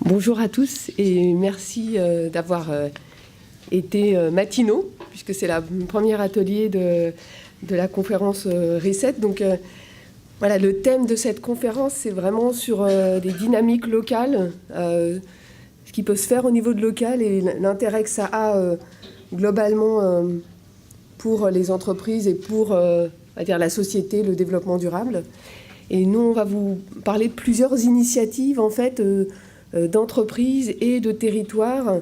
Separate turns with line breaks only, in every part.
Bonjour à tous et merci d'avoir été matinaux, puisque c'est le premier atelier de la conférence Reset. Donc voilà, le thème de cette conférence, c'est vraiment sur des dynamiques locales, ce qui peut se faire au niveau de local et l'intérêt que ça a globalement pour les entreprises et pour on va dire, la société, le développement durable. Et nous, on va vous parler de plusieurs initiatives, en fait, d'entreprises et de territoires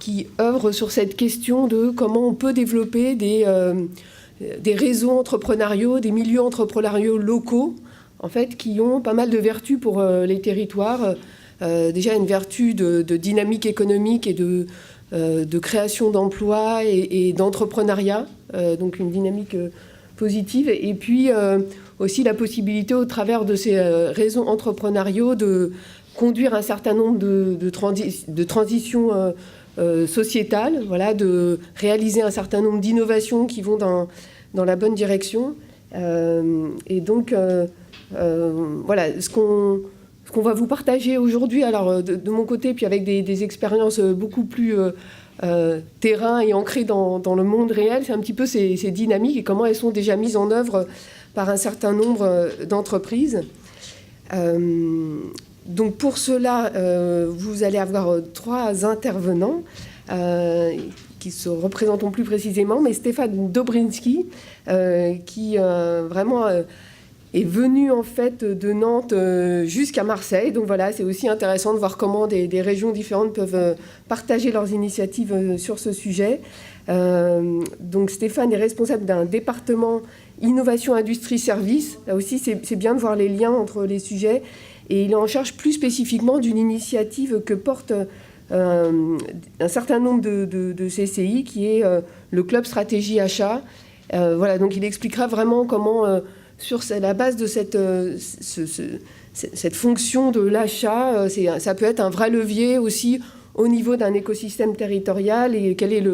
qui œuvrent sur cette question de comment on peut développer des réseaux entrepreneuriaux, des milieux entrepreneuriaux locaux, en fait, qui ont pas mal de vertus pour les territoires. Déjà, une vertu de dynamique économique et de création d'emplois et d'entrepreneuriat, donc une dynamique positive. Et puis aussi la possibilité, au travers de ces réseaux entrepreneuriaux, de conduire un certain nombre de transitions sociétales, voilà, de réaliser un certain nombre d'innovations qui vont dans la bonne direction. Et donc, voilà, ce qu'on va vous partager aujourd'hui, alors de mon côté, puis avec des expériences beaucoup plus terrain et ancrées dans le monde réel, c'est un petit peu ces dynamiques et comment elles sont déjà mises en œuvre par un certain nombre d'entreprises. Donc pour cela, vous allez avoir 3 intervenants qui se représenteront plus précisément, mais Stéphane Dobrinski, qui vraiment est venu en fait de Nantes jusqu'à Marseille. Donc voilà, c'est aussi intéressant de voir comment des régions différentes peuvent partager leurs initiatives sur ce sujet. Donc Stéphane est responsable d'un département innovation, industrie, services. Là aussi, c'est bien de voir les liens entre les sujets. Et il est en charge plus spécifiquement d'une initiative que porte un certain nombre de CCI, qui est le Club Stratégie Achat. Voilà, donc il expliquera vraiment comment, sur la base de cette fonction de l'achat, ça peut être un vrai levier aussi au niveau d'un écosystème territorial, et quelle est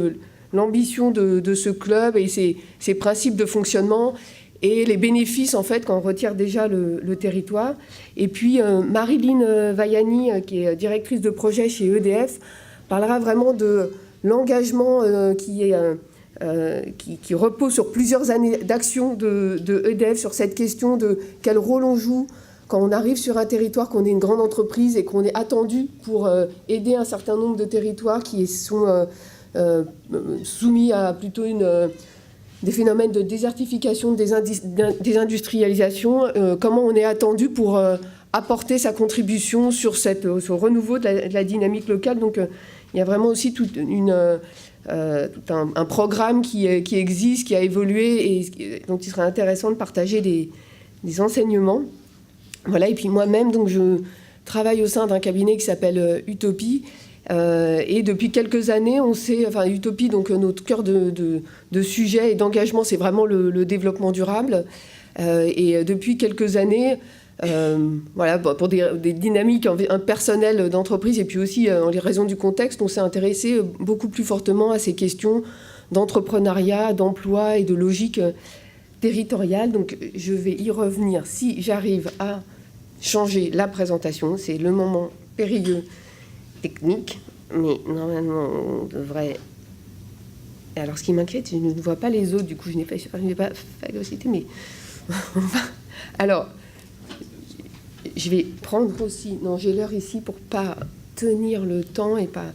l'ambition de ce club et ses principes de fonctionnement et les bénéfices, en fait, quand on retire déjà le territoire. Et puis, Marilyn Vaiani, qui est directrice de projet chez EDF, parlera vraiment de l'engagement qui repose sur plusieurs années d'action de EDF sur cette question de quel rôle on joue quand on arrive sur un territoire, qu'on est une grande entreprise et qu'on est attendu pour aider un certain nombre de territoires qui sont soumis à plutôt des phénomènes de désertification, désindustrialisation, comment on est attendu pour apporter sa contribution sur ce renouveau de la dynamique locale. Donc il y a vraiment aussi tout un programme qui existe, qui a évolué, et dont il serait intéressant de partager des enseignements. Voilà, et puis moi-même, donc, je travaille au sein d'un cabinet qui s'appelle Utopie. Et depuis quelques années, Utopie, donc notre cœur de sujet et d'engagement, c'est vraiment le développement durable. Et depuis quelques années, voilà, pour des dynamiques personnelles d'entreprise et puis aussi en raison du contexte, on s'est intéressé beaucoup plus fortement à ces questions d'entrepreneuriat, d'emploi et de logique territoriale. Donc je vais y revenir si j'arrive à changer la présentation. C'est le moment périlleux technique, mais normalement on devrait... Alors ce qui m'inquiète, je ne vois pas les autres, du coup je n'ai pas phagocyté, mais alors je vais prendre aussi, non, j'ai l'heure ici pour pas tenir le temps et pas...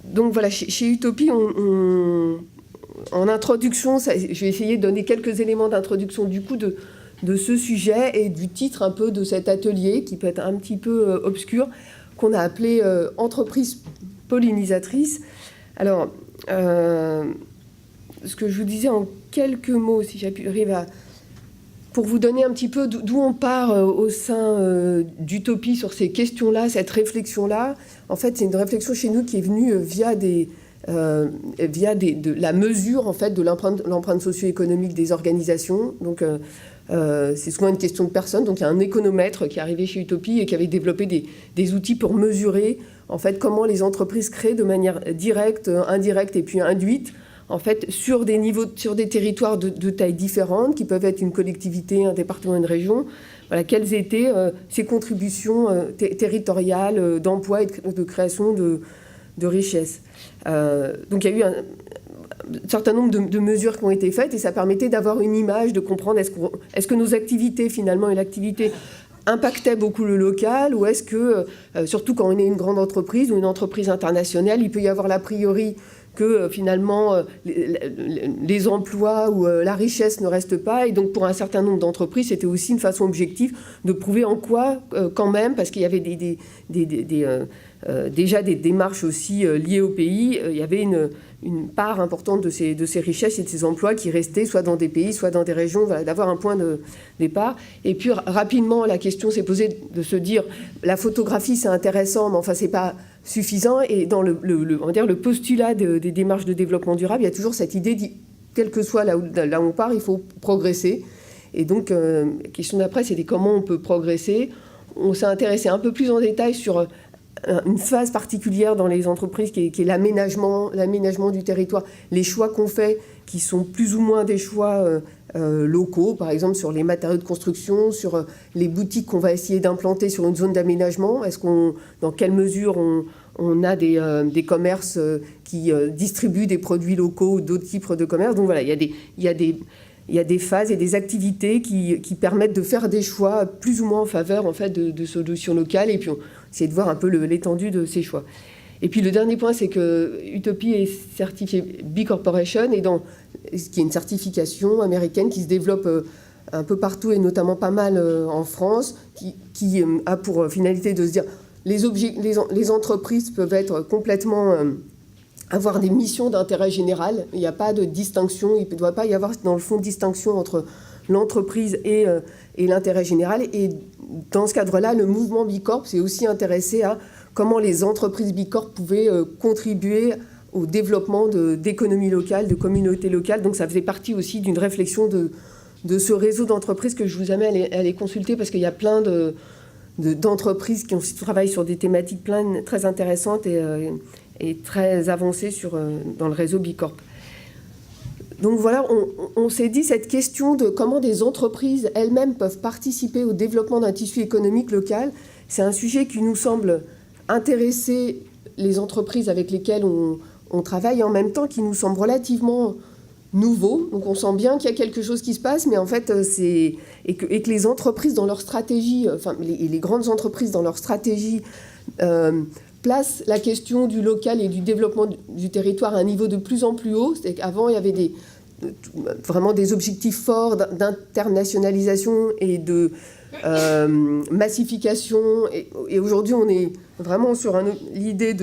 Donc voilà, chez Utopie, en introduction, je vais essayer de donner quelques éléments d'introduction du coup de ce sujet et du titre un peu de cet atelier qui peut être un petit peu obscur, qu'on a appelé entreprise pollinisatrice. Alors, ce que je vous disais en quelques mots, si j'arrive à... Pour vous donner un petit peu d'où on part au sein d'Utopie sur ces questions-là, cette réflexion-là. En fait, c'est une réflexion chez nous qui est venue via la mesure, en fait, de l'empreinte socio-économique des organisations. Donc, c'est souvent une question de personnes. Donc il y a un économètre qui est arrivé chez Utopie et qui avait développé des outils pour mesurer en fait comment les entreprises créent de manière directe, indirecte et puis induite, en fait, sur des territoires de tailles différentes, qui peuvent être une collectivité, un département, une région, voilà, quelles étaient ces contributions territoriales d'emploi et de création de richesses. Donc il y a eu un certain nombre de mesures qui ont été faites et ça permettait d'avoir une image, de comprendre est-ce que nos activités finalement et l'activité impactaient beaucoup le local ou est-ce que, surtout quand on est une grande entreprise ou une entreprise internationale, il peut y avoir l'a priori que finalement les emplois ou la richesse ne restent pas. Et donc pour un certain nombre d'entreprises, c'était aussi une façon objective de prouver en quoi quand même, parce qu'il y avait déjà des démarches aussi liées au pays, il y avait une part importante de ces richesses et de ces emplois qui restaient soit dans des pays, soit dans des régions, voilà, d'avoir un point de départ. Et puis rapidement, la question s'est posée de se dire, la photographie c'est intéressant, mais enfin c'est pas suffisant. Et dans on va dire le postulat des démarches de développement durable, il y a toujours cette idée, quel que soit là où on part, il faut progresser. Et donc, la question d'après, c'était comment on peut progresser. On s'est intéressé un peu plus en détail sur une phase particulière dans les entreprises qui est l'aménagement du territoire, les choix qu'on fait qui sont plus ou moins des choix locaux, par exemple sur les matériaux de construction, sur les boutiques qu'on va essayer d'implanter sur une zone d'aménagement. Dans quelle mesure on a des commerces qui distribuent des produits locaux ou d'autres types de commerces. Donc voilà, il y a des phases et des activités qui permettent de faire des choix plus ou moins en faveur en fait, de solutions locales. Et puis on essaie de voir un peu l'étendue de ces choix. Et puis le dernier point, c'est que Utopie est certifiée B Corporation, qui est une certification américaine qui se développe un peu partout et notamment pas mal en France, qui a pour finalité de se dire les entreprises peuvent être complètement avoir des missions d'intérêt général. Il n'y a pas de distinction, il ne doit pas y avoir dans le fond de distinction entre l'entreprise et l'intérêt général. Et dans ce cadre-là, le mouvement Bicorp s'est aussi intéressé à comment les entreprises Bicorp pouvaient contribuer au développement d'économies locales, de communautés locales. Donc ça faisait partie aussi d'une réflexion de ce réseau d'entreprises que je vous amène à les consulter parce qu'il y a plein d'entreprises qui travaillent sur des thématiques très intéressantes et très avancées dans le réseau Bicorp. Donc voilà, on s'est dit cette question de comment des entreprises elles-mêmes peuvent participer au développement d'un tissu économique local. C'est un sujet qui nous semble intéresser les entreprises avec lesquelles on travaille et en même temps qui nous semble relativement nouveau. Donc on sent bien qu'il y a quelque chose qui se passe, mais en fait, et que les entreprises dans leur stratégie, enfin les grandes entreprises dans leur stratégie, placent la question du local et du développement du territoire à un niveau de plus en plus haut. C'est qu'avant, il y avait vraiment des objectifs forts d'internationalisation et de massification. Et aujourd'hui, on est vraiment sur l'idée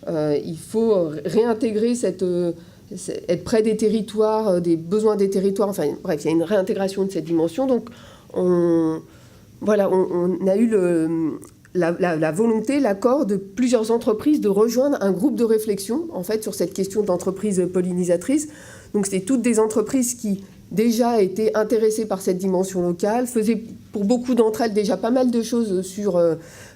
il faut réintégrer être près des territoires, des besoins des territoires. Enfin, bref, il y a une réintégration de cette dimension. Donc, on a eu la volonté, l'accord de plusieurs entreprises de rejoindre un groupe de réflexion en fait, sur cette question d'entreprise pollinisatrice. Donc c'est toutes des entreprises qui déjà étaient intéressées par cette dimension locale, faisaient pour beaucoup d'entre elles déjà pas mal de choses sur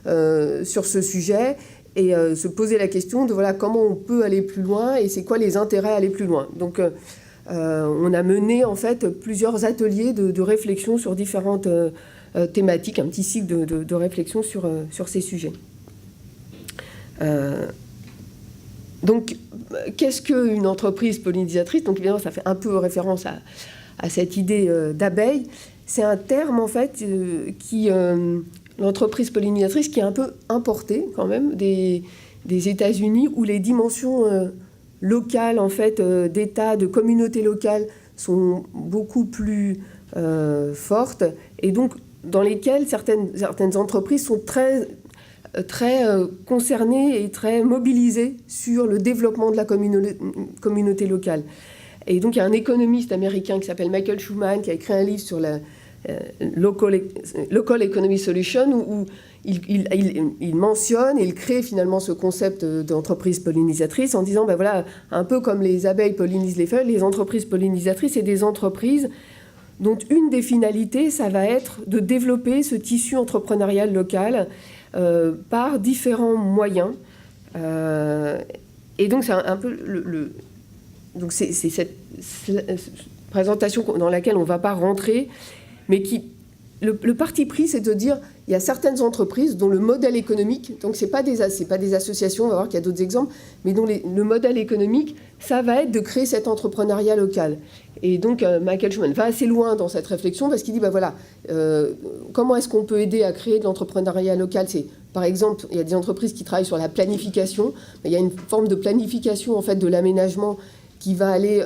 ce sujet et se poser la question de voilà, comment on peut aller plus loin et c'est quoi les intérêts à aller plus loin. Donc on a mené en fait plusieurs ateliers de réflexion sur différentes thématiques, un petit cycle de réflexion sur ces sujets. Donc, qu'est-ce qu'une entreprise pollinisatrice? Donc, évidemment, ça fait un peu référence à cette idée d'abeille. C'est un terme, en fait, l'entreprise pollinisatrice qui est un peu importé, quand même, des États-Unis, où les dimensions locales, en fait, d'État, de communautés locales, sont beaucoup plus fortes. Et donc, dans lesquelles certaines entreprises sont très concernées et très mobilisées sur le développement de la communauté locale. Et donc, il y a un économiste américain qui s'appelle Michael Schuman qui a écrit un livre sur la Local Economy Solution où il mentionne et il crée finalement ce concept d'entreprise pollinisatrice en disant, ben voilà, un peu comme les abeilles pollinisent les feuilles, les entreprises pollinisatrices, c'est des entreprises dont une des finalités, ça va être de développer ce tissu entrepreneurial local par différents moyens. Et donc, c'est un peu donc c'est cette présentation dans laquelle on ne va pas rentrer, mais qui le parti pris, c'est de dire il y a certaines entreprises dont le modèle économique, donc c'est pas des associations, on va voir qu'il y a d'autres exemples, mais dont le modèle économique, ça va être de créer cet entrepreneuriat local. Et donc Michael Schuman va assez loin dans cette réflexion parce qu'il dit comment est-ce qu'on peut aider à créer de l'entrepreneuriat local? C'est, par exemple, il y a des entreprises qui travaillent sur la planification. Il y a une forme de planification en fait de l'aménagement qui va aller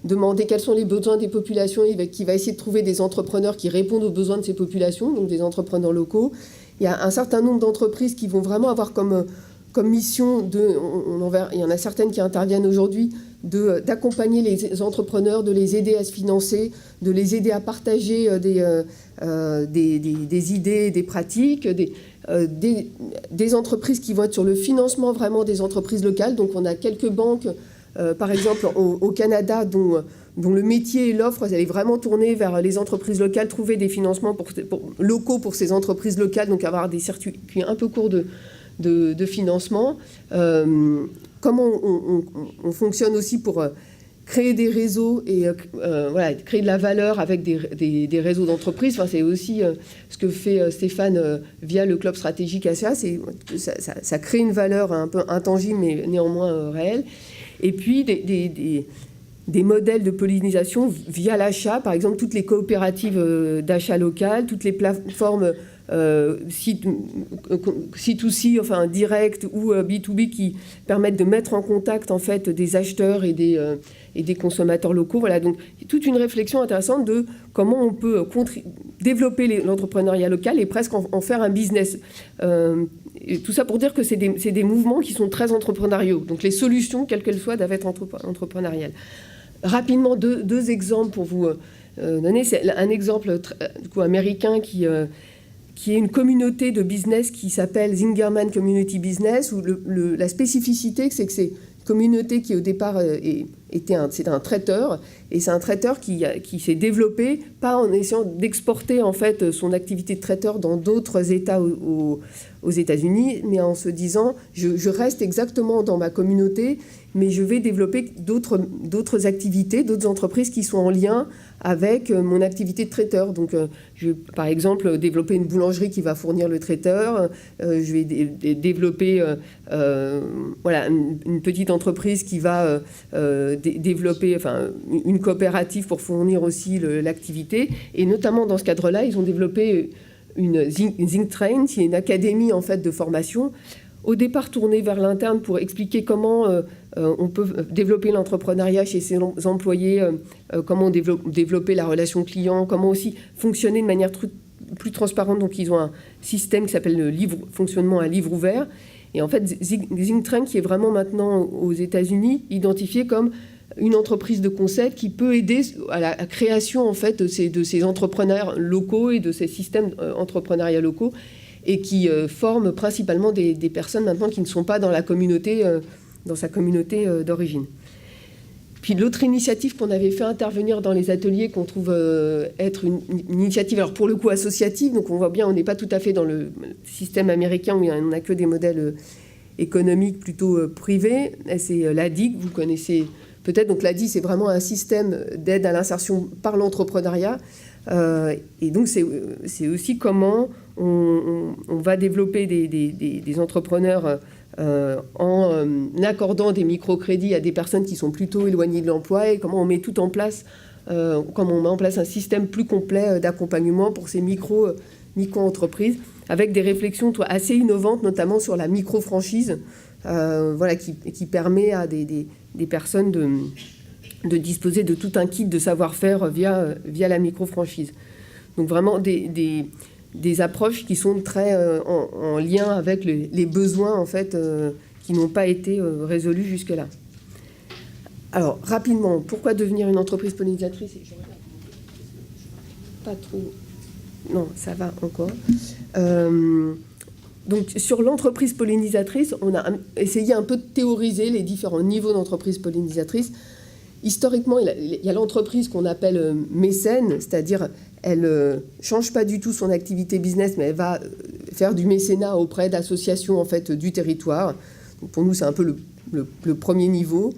demander quels sont les besoins des populations, qui va essayer de trouver des entrepreneurs qui répondent aux besoins de ces populations, donc des entrepreneurs locaux. Il y a un certain nombre d'entreprises qui vont vraiment avoir comme mission, il y en a certaines qui interviennent aujourd'hui, d'accompagner les entrepreneurs, de les aider à se financer, de les aider à partager des idées, des pratiques, des entreprises qui vont être sur le financement vraiment des entreprises locales. Donc on a quelques banques, par exemple au Canada, dont le métier et l'offre, elle est vraiment tournée vers les entreprises locales, trouver des financements locaux pour ces entreprises locales, donc avoir des circuits un peu courts de financement. Comment on fonctionne aussi pour créer des réseaux et créer de la valeur avec des réseaux d'entreprises. Enfin, c'est aussi ce que fait Stéphane via le club stratégique ACA. Ça crée une valeur un peu intangible mais néanmoins réelle. Et puis des modèles de pollinisation via l'achat, par exemple toutes les coopératives d'achat local, toutes les plateformes C2C, enfin direct ou B2B qui permettent de mettre en contact en fait des acheteurs et des consommateurs locaux. Voilà, donc toute une réflexion intéressante de comment on peut développer l'entrepreneuriat local et presque en faire un business. Et tout ça pour dire que c'est des mouvements qui sont très entrepreneuriaux. Donc les solutions, quelles qu'elles soient, doivent être entrepreneuriales. Rapidement, deux exemples pour vous donner. C'est un exemple du coup, américain qui est une communauté de business qui s'appelle Zingerman Community Business, où la spécificité, c'est que c'est une communauté qui, au départ, c'est un traiteur, et c'est un traiteur qui s'est développé, pas en essayant d'exporter en fait, son activité de traiteur dans d'autres États aux États-Unis, mais en se disant, je reste exactement dans ma communauté, mais je vais développer d'autres activités, d'autres entreprises qui sont en lien avec mon activité de traiteur. Donc, je vais, par exemple, développer une boulangerie qui va fournir le traiteur. Je vais développer une petite entreprise qui va développer une coopérative pour fournir aussi l'activité. Et notamment, dans ce cadre-là, ils ont développé une Think Train, qui est une académie en fait, de formation, au départ tournée vers l'interne pour expliquer comment on peut développer l'entrepreneuriat chez ses employés, comment développer la relation client, comment aussi fonctionner de manière plus transparente. Donc ils ont un système qui s'appelle le fonctionnement à livre ouvert. Et en fait, Think Train, qui est vraiment maintenant aux États-Unis, identifié comme une entreprise de concept qui peut aider à la création en fait, de ces entrepreneurs locaux et de ces systèmes entrepreneuriaux locaux, et qui forment principalement des personnes maintenant qui ne sont pas dans la communauté, dans sa communauté d'origine. Puis l'autre initiative qu'on avait fait intervenir dans les ateliers, qu'on trouve être une initiative, alors pour le coup associative, donc on voit bien, on n'est pas tout à fait dans le système américain où on n'a que des modèles économiques plutôt privés, c'est l'ADIC, vous connaissez peut-être. Donc l'ADIC, c'est vraiment un système d'aide à l'insertion par l'entrepreneuriat. Et donc c'est aussi comment on va développer des entrepreneurs en accordant des microcrédits à des personnes qui sont plutôt éloignées de l'emploi, et comment on met tout en place, comment on met en place un système plus complet d'accompagnement pour ces micro-entreprises, avec des réflexions assez innovantes, notamment sur la micro-franchise, qui permet à des personnes de disposer de tout un kit de savoir-faire via la micro-franchise. Donc vraiment des approches qui sont très en lien avec les besoins en fait, qui n'ont pas été résolus jusque-là. Alors, rapidement, pourquoi devenir une entreprise pollinisatrice? Pas trop... Non, ça va encore. Donc, sur l'entreprise pollinisatrice, on a essayé un peu de théoriser les différents niveaux d'entreprise pollinisatrice. Historiquement, il y a l'entreprise qu'on appelle mécène, c'est-à-dire elle ne change pas du tout son activité business, mais elle va faire du mécénat auprès d'associations en fait, du territoire. Donc pour nous, c'est un peu le premier niveau.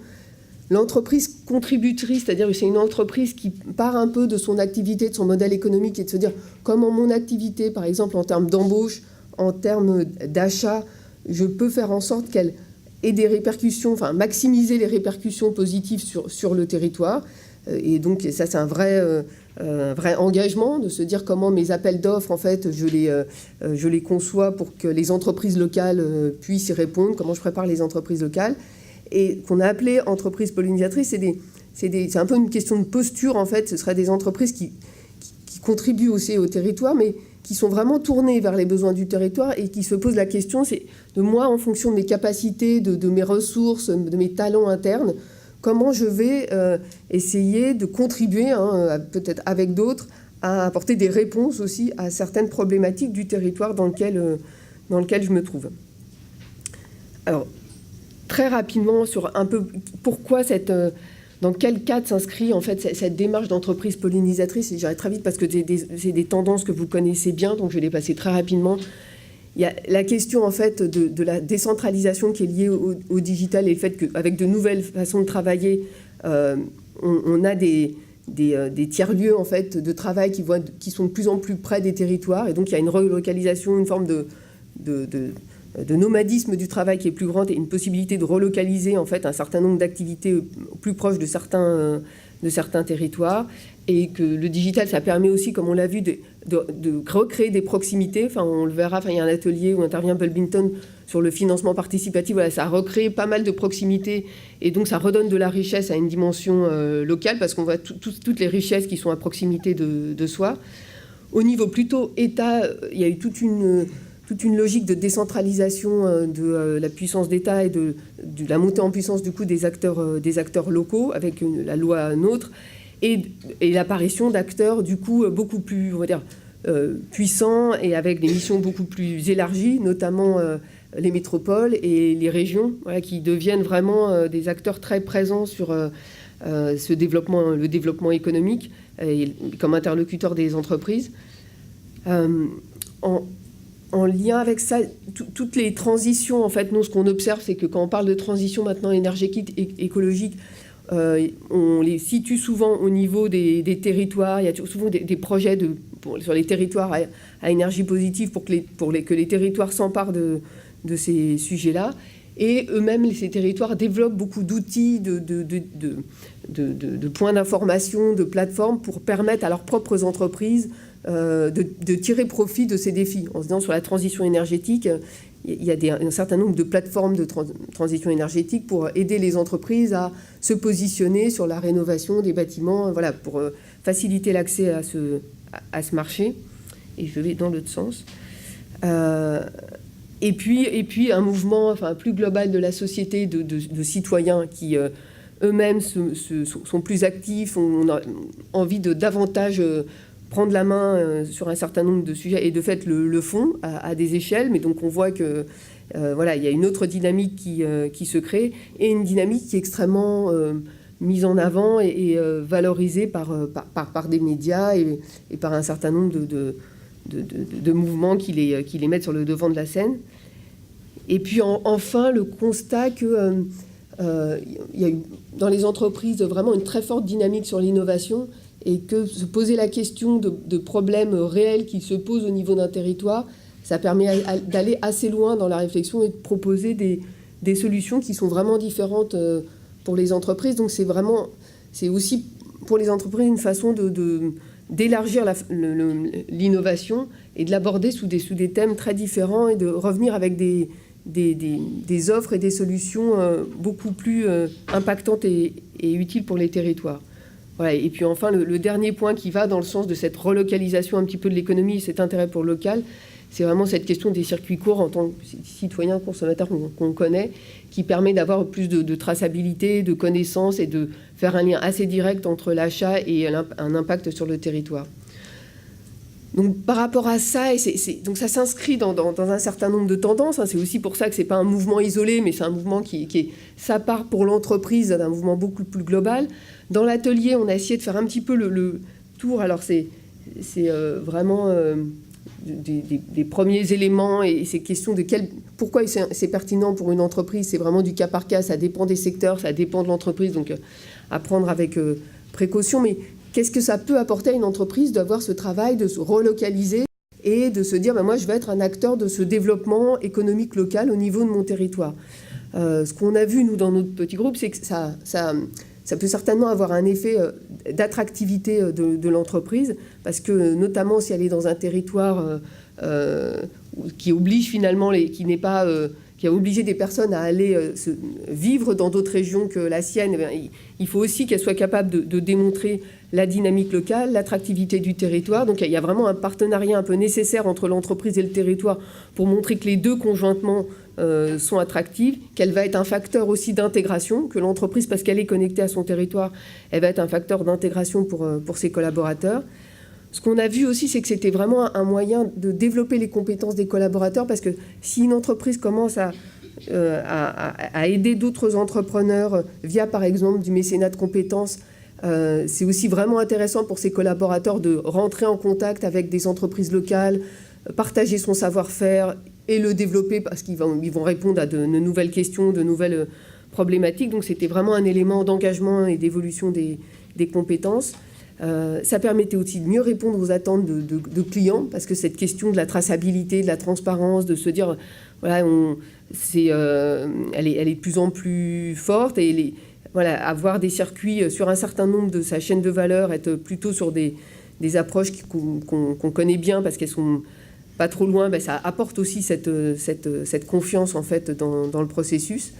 L'entreprise contributrice, c'est-à-dire que c'est une entreprise qui part un peu de son activité, de son modèle économique et de se dire comment mon activité, par exemple en termes d'embauche, en termes d'achat, je peux faire en sorte qu'elle ait des répercussions, enfin maximiser les répercussions positives sur le territoire. Et donc ça c'est un vrai engagement de se dire comment mes appels d'offres, en fait, je les conçois pour que les entreprises locales puissent y répondre, comment je prépare les entreprises locales. Et qu'on a appelé entreprises pollinisatrices, c'est un peu une question de posture, en fait. Ce seraient des entreprises qui contribuent aussi au territoire, mais qui sont vraiment tournées vers les besoins du territoire et qui se posent la question, c'est de moi, en fonction de mes capacités, de mes ressources, de mes talents internes, comment je vais essayer de contribuer, peut-être avec d'autres, à apporter des réponses aussi à certaines problématiques du territoire dans lequel je me trouve. Alors, très rapidement, sur un peu pourquoi dans quel cadre s'inscrit en fait cette démarche d'entreprise pollinisatrice, et j'irai très vite parce que c'est des tendances que vous connaissez bien, donc je vais les passer très rapidement. Il y a la question en fait de la décentralisation qui est liée au digital et le fait qu'avec de nouvelles façons de travailler, on a des tiers-lieux en fait de travail qui sont de plus en plus près des territoires, et donc il y a une relocalisation, une forme de nomadisme du travail qui est plus grande et une possibilité de relocaliser en fait un certain nombre d'activités plus proches de certains territoires, et que le digital, ça permet aussi, comme on l'a vu, de recréer des proximités. Enfin, on le verra, il y a un atelier où intervient Paul Binton sur le financement participatif. Voilà, ça recrée pas mal de proximités et donc ça redonne de la richesse à une dimension locale parce qu'on voit toutes les richesses qui sont à proximité de soi. Au niveau plutôt État, il y a eu toute une logique de décentralisation de la puissance d'État et de la montée en puissance du coup des acteurs locaux avec la loi NOTRe et l'apparition d'acteurs du coup beaucoup plus, on va dire, puissants et avec des missions beaucoup plus élargies, notamment les métropoles et les régions, voilà, qui deviennent vraiment des acteurs très présents sur le développement économique et comme interlocuteurs des entreprises. En lien avec ça, toutes les transitions, en fait, nous, ce qu'on observe, c'est que quand on parle de transition maintenant énergétique et écologique, on les situe souvent au niveau des territoires. Il y a souvent des projets sur les territoires à énergie positive pour que les territoires s'emparent de ces sujets-là. Et eux-mêmes, ces territoires développent beaucoup d'outils, de points d'information, de plateformes pour permettre à leurs propres entreprises de tirer profit de ces défis. En se disant, sur la transition énergétique, il y a un certain nombre de plateformes de transition énergétique pour aider les entreprises à se positionner sur la rénovation des bâtiments, voilà, pour faciliter l'accès à ce marché. Et je vais dans l'autre sens. Et puis un mouvement plus global de la société, de citoyens qui eux-mêmes sont plus actifs, ont envie de davantage prendre la main sur un certain nombre de sujets et de fait le font à des échelles. Mais donc on voit que voilà, il y a une autre dynamique qui se crée et une dynamique qui est extrêmement mise en avant et valorisée par des médias et par un certain nombre de mouvements qui les mettent sur le devant de la scène. Et puis enfin, le constat que il y a eu dans les entreprises vraiment une très forte dynamique sur l'innovation et que se poser la question de problèmes réels qui se posent au niveau d'un territoire, ça permet d'aller assez loin dans la réflexion et de proposer des solutions qui sont vraiment différentes pour les entreprises. Donc c'est aussi pour les entreprises une façon d'élargir l'innovation et de l'aborder sous des thèmes très différents et de revenir avec des offres et des solutions beaucoup plus impactantes et utiles pour les territoires. Voilà. Et puis enfin, le dernier point qui va dans le sens de cette relocalisation un petit peu de l'économie et cet intérêt pour le local, c'est vraiment cette question des circuits courts en tant que citoyen consommateur qu'on connaît, qui permet d'avoir plus de traçabilité, de connaissances et de faire un lien assez direct entre l'achat et un impact sur le territoire. Donc par rapport à ça, donc ça s'inscrit dans un certain nombre de tendances. C'est aussi pour ça que ce n'est pas un mouvement isolé, mais c'est un mouvement qui est sa part pour l'entreprise d'un mouvement beaucoup plus global. Dans l'atelier, on a essayé de faire un petit peu le tour. Alors c'est vraiment des premiers éléments et ces questions de pourquoi c'est pertinent pour une entreprise. C'est vraiment du cas par cas, ça dépend des secteurs, ça dépend de l'entreprise, donc à prendre avec précaution. Mais qu'est-ce que ça peut apporter à une entreprise d'avoir ce travail, de se relocaliser et de se dire moi je vais être un acteur de ce développement économique local au niveau de mon territoire. Ce qu'on a vu nous dans notre petit groupe, c'est que ça peut certainement avoir un effet d'attractivité de l'entreprise, parce que notamment si elle est dans un territoire qui oblige finalement, qui a obligé des personnes à aller vivre dans d'autres régions que la sienne, il faut aussi qu'elle soit capable de démontrer la dynamique locale, l'attractivité du territoire. Donc il y a vraiment un partenariat un peu nécessaire entre l'entreprise et le territoire pour montrer que les deux conjointement sont attractives, qu'elle va être un facteur aussi d'intégration, que l'entreprise, parce qu'elle est connectée à son territoire, elle va être un facteur d'intégration pour ses collaborateurs. Ce qu'on a vu aussi, c'est que c'était vraiment un moyen de développer les compétences des collaborateurs, parce que si une entreprise commence à aider d'autres entrepreneurs via, par exemple, du mécénat de compétences, c'est aussi vraiment intéressant pour ses collaborateurs de rentrer en contact avec des entreprises locales, partager son savoir-faire et le développer, parce qu'ils vont répondre à de nouvelles questions, de nouvelles problématiques. Donc c'était vraiment un élément d'engagement et d'évolution des compétences. Ça permettait aussi de mieux répondre aux attentes de clients, parce que cette question de la traçabilité, de la transparence, de se dire, voilà, elle est de plus en plus forte, et avoir des circuits sur un certain nombre de sa chaîne de valeur, être plutôt sur des approches qu'on connaît bien, parce qu'elles sont pas trop loin, ça apporte aussi cette confiance en fait dans le processus.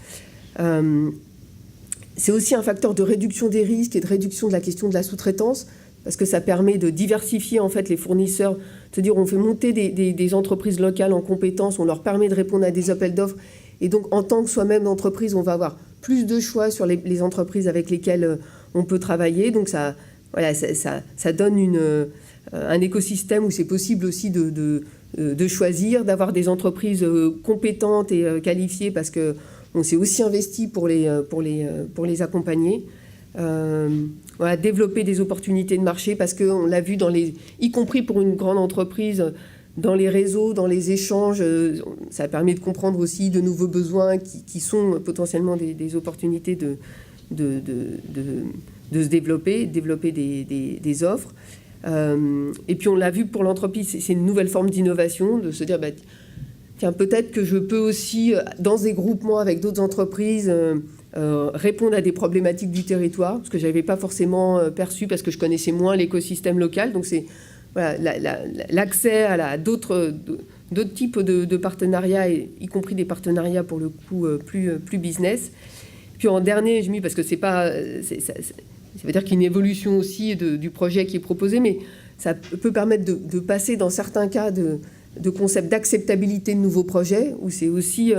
C'est aussi un facteur de réduction des risques et de réduction de la question de la sous-traitance, parce que ça permet de diversifier en fait les fournisseurs, c'est-à-dire on fait monter des entreprises locales en compétences, on leur permet de répondre à des appels d'offres, et donc en tant que soi-même d'entreprise, on va avoir plus de choix sur les entreprises avec lesquelles on peut travailler. Donc ça donne un écosystème où c'est possible aussi de choisir, d'avoir des entreprises compétentes et qualifiées, parce qu'on s'est aussi investi pour les accompagner. Développer des opportunités de marché, parce qu'on l'a vu y compris pour une grande entreprise, dans les réseaux, dans les échanges, ça permet de comprendre aussi de nouveaux besoins qui sont potentiellement des opportunités de se développer des offres. Et puis on l'a vu pour l'entreprise, c'est une nouvelle forme d'innovation, de se dire tiens, peut-être que je peux aussi, dans des groupements avec d'autres entreprises, répondre à des problématiques du territoire, ce que je n'avais pas forcément perçu, parce que je connaissais moins l'écosystème local. Donc c'est l'accès à d'autres types de partenariats, y compris des partenariats pour le coup plus business. Puis en dernier, je mis, parce que ça veut dire qu'il y a une évolution aussi du projet qui est proposé, mais ça peut permettre de passer dans certains cas de concepts d'acceptabilité de nouveaux projets, où c'est aussi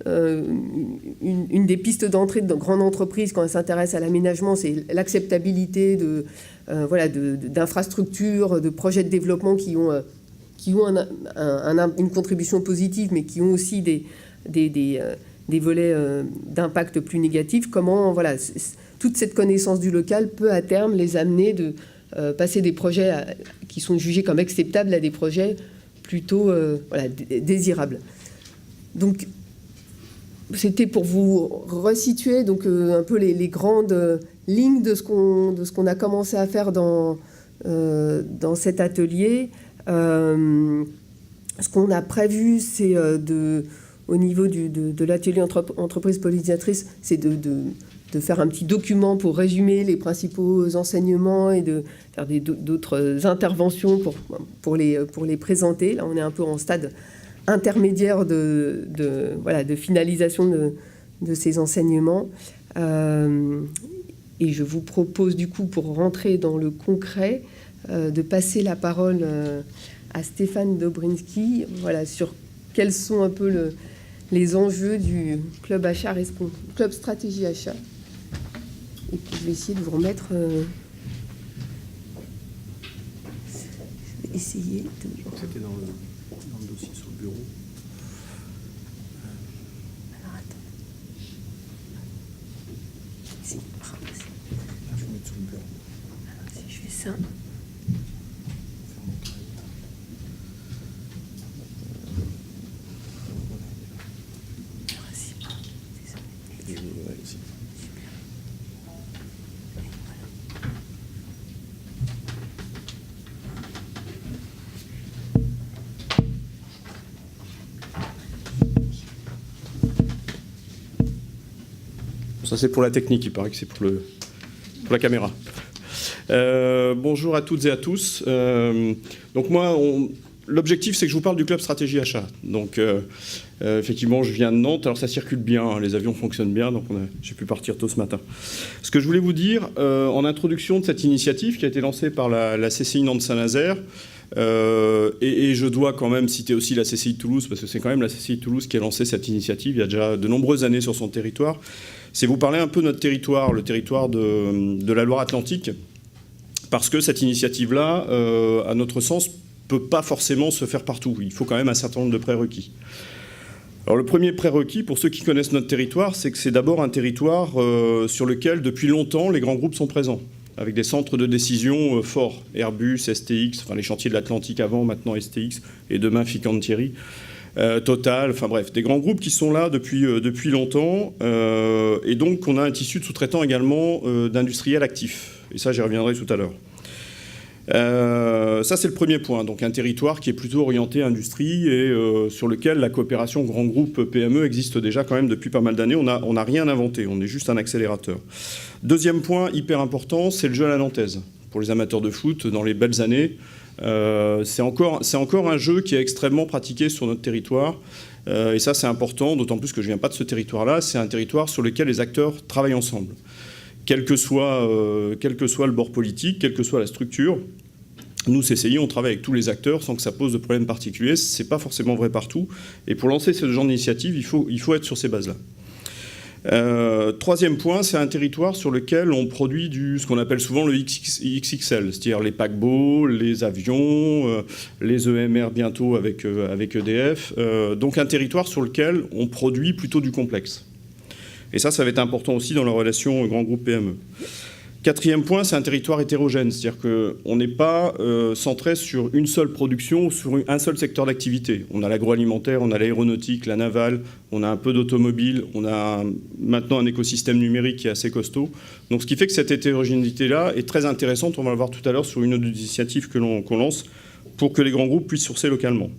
une des pistes d'entrée de grandes entreprises quand elles s'intéressent à l'aménagement, c'est l'acceptabilité d'infrastructures, de projets de développement qui ont une contribution positive, mais qui ont aussi des volets d'impact plus négatifs. Comment toute cette connaissance du local peut à terme les amener de passer des projets qui sont jugés comme acceptables à des projets plutôt désirables. Donc c'était pour vous resituer donc un peu les grandes lignes de ce qu'on a commencé à faire dans cet atelier. Ce qu'on a prévu, c'est au niveau de l'atelier entreprise pollinisatrice, c'est de faire un petit document pour résumer les principaux enseignements et de faire d'autres interventions pour les présenter. Là, on est un peu en stade intermédiaire de finalisation de ces enseignements. Et je vous propose, du coup, pour rentrer dans le concret, de passer la parole à Stéphane Dobrinski, sur quels sont un peu les enjeux du club achat club stratégie achat. Et puis je vais essayer de vous remettre. Je vais essayer de.
C'était dans le dossier sur le bureau.
Alors attends. Si.
Je vais mettre sur le bureau.
Alors si je fais ça.
Ça, c'est pour la technique, il paraît que c'est pour la caméra. Bonjour à toutes et à tous. Donc moi, l'objectif, c'est que je vous parle du club stratégie achat. Donc effectivement, je viens de Nantes, alors ça circule bien, hein, les avions fonctionnent bien, donc j'ai pu partir tôt ce matin. Ce que je voulais vous dire, en introduction de cette initiative qui a été lancée par la CCI Nantes-Saint-Nazaire, et je dois quand même citer aussi la CCI de Toulouse, parce que c'est quand même la CCI de Toulouse qui a lancé cette initiative il y a déjà de nombreuses années sur son territoire, c'est vous parler un peu de notre territoire, le territoire de la Loire-Atlantique, parce que cette initiative-là, à notre sens, ne peut pas forcément se faire partout. Il faut quand même un certain nombre de prérequis. Alors le premier prérequis, pour ceux qui connaissent notre territoire, c'est que c'est d'abord un territoire sur lequel, depuis longtemps, les grands groupes sont présents, avec des centres de décision forts, Airbus, STX, enfin les chantiers de l'Atlantique avant, maintenant STX, et demain Fincantieri, Total, enfin bref, des grands groupes qui sont là depuis longtemps, et donc on a un tissu de sous-traitants également d'industriels actifs, et ça j'y reviendrai tout à l'heure. Ça c'est le premier point, donc un territoire qui est plutôt orienté industrie et sur lequel la coopération grand groupe PME existe déjà quand même depuis pas mal d'années. On n'a rien inventé, on est juste un accélérateur. Deuxième point hyper important, c'est le jeu à la nantaise. Pour les amateurs de foot, dans les belles années, c'est encore un jeu qui est extrêmement pratiqué sur notre territoire. Et ça c'est important, d'autant plus que je ne viens pas de ce territoire-là. C'est un territoire sur lequel les acteurs travaillent ensemble. Quel que soit le bord politique, quelle que soit la structure, nous, CCI, on travaille avec tous les acteurs sans que ça pose de problème particulier. Ce n'est pas forcément vrai partout. Et pour lancer ce genre d'initiative, il faut être sur ces bases-là. Troisième point, c'est un territoire sur lequel on produit ce qu'on appelle souvent le XXL, c'est-à-dire les paquebots, les avions, les EMR bientôt avec EDF. Donc un territoire sur lequel on produit plutôt du complexe. Et ça va être important aussi dans la relation grand groupe PME. Quatrième point, c'est un territoire hétérogène, c'est-à-dire qu'on n'est pas centré sur une seule production ou sur un seul secteur d'activité. On a l'agroalimentaire, on a l'aéronautique, la navale, on a un peu d'automobile, on a maintenant un écosystème numérique qui est assez costaud. Donc ce qui fait que cette hétérogénéité-là est très intéressante, on va le voir tout à l'heure sur une autre initiative qu'on lance pour que les grands groupes puissent sourcer localement.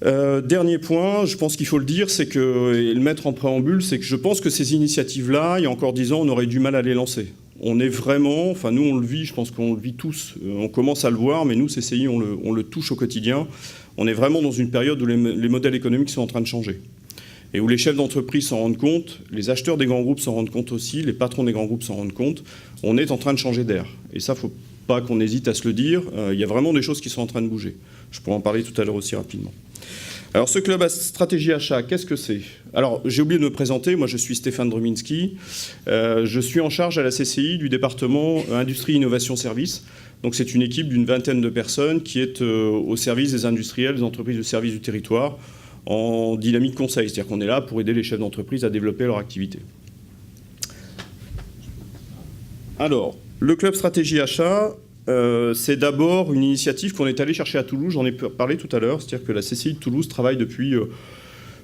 Dernier point, je pense qu'il faut le dire, c'est que, et le mettre en préambule, c'est que je pense que ces initiatives-là, il y a encore 10 ans, on aurait du mal à les lancer. On est vraiment, enfin nous on le vit, je pense qu'on le vit tous, on commence à le voir, mais nous CCI on le touche au quotidien. On est vraiment dans une période où les modèles économiques sont en train de changer. Et où les chefs d'entreprise s'en rendent compte, les acheteurs des grands groupes s'en rendent compte aussi, les patrons des grands groupes s'en rendent compte, on est en train de changer d'air. Et ça, il ne faut pas qu'on hésite à se le dire, il y a vraiment des choses qui sont en train de bouger. Je pourrais en parler tout à l'heure aussi rapidement. Alors ce club à stratégie achat, qu'est-ce que c'est? Alors j'ai oublié de me présenter, moi je suis Stéphane Druminski, je suis en charge à la CCI du département Industrie, Innovation, Services. Donc c'est une équipe d'une vingtaine de personnes qui est au service des industriels, des entreprises de service du territoire, en dynamique conseil, c'est-à-dire qu'on est là pour aider les chefs d'entreprise à développer leur activité. Alors, le club stratégie achat, c'est d'abord une initiative qu'on est allé chercher à Toulouse, j'en ai parlé tout à l'heure, c'est-à-dire que la CCI de Toulouse travaille depuis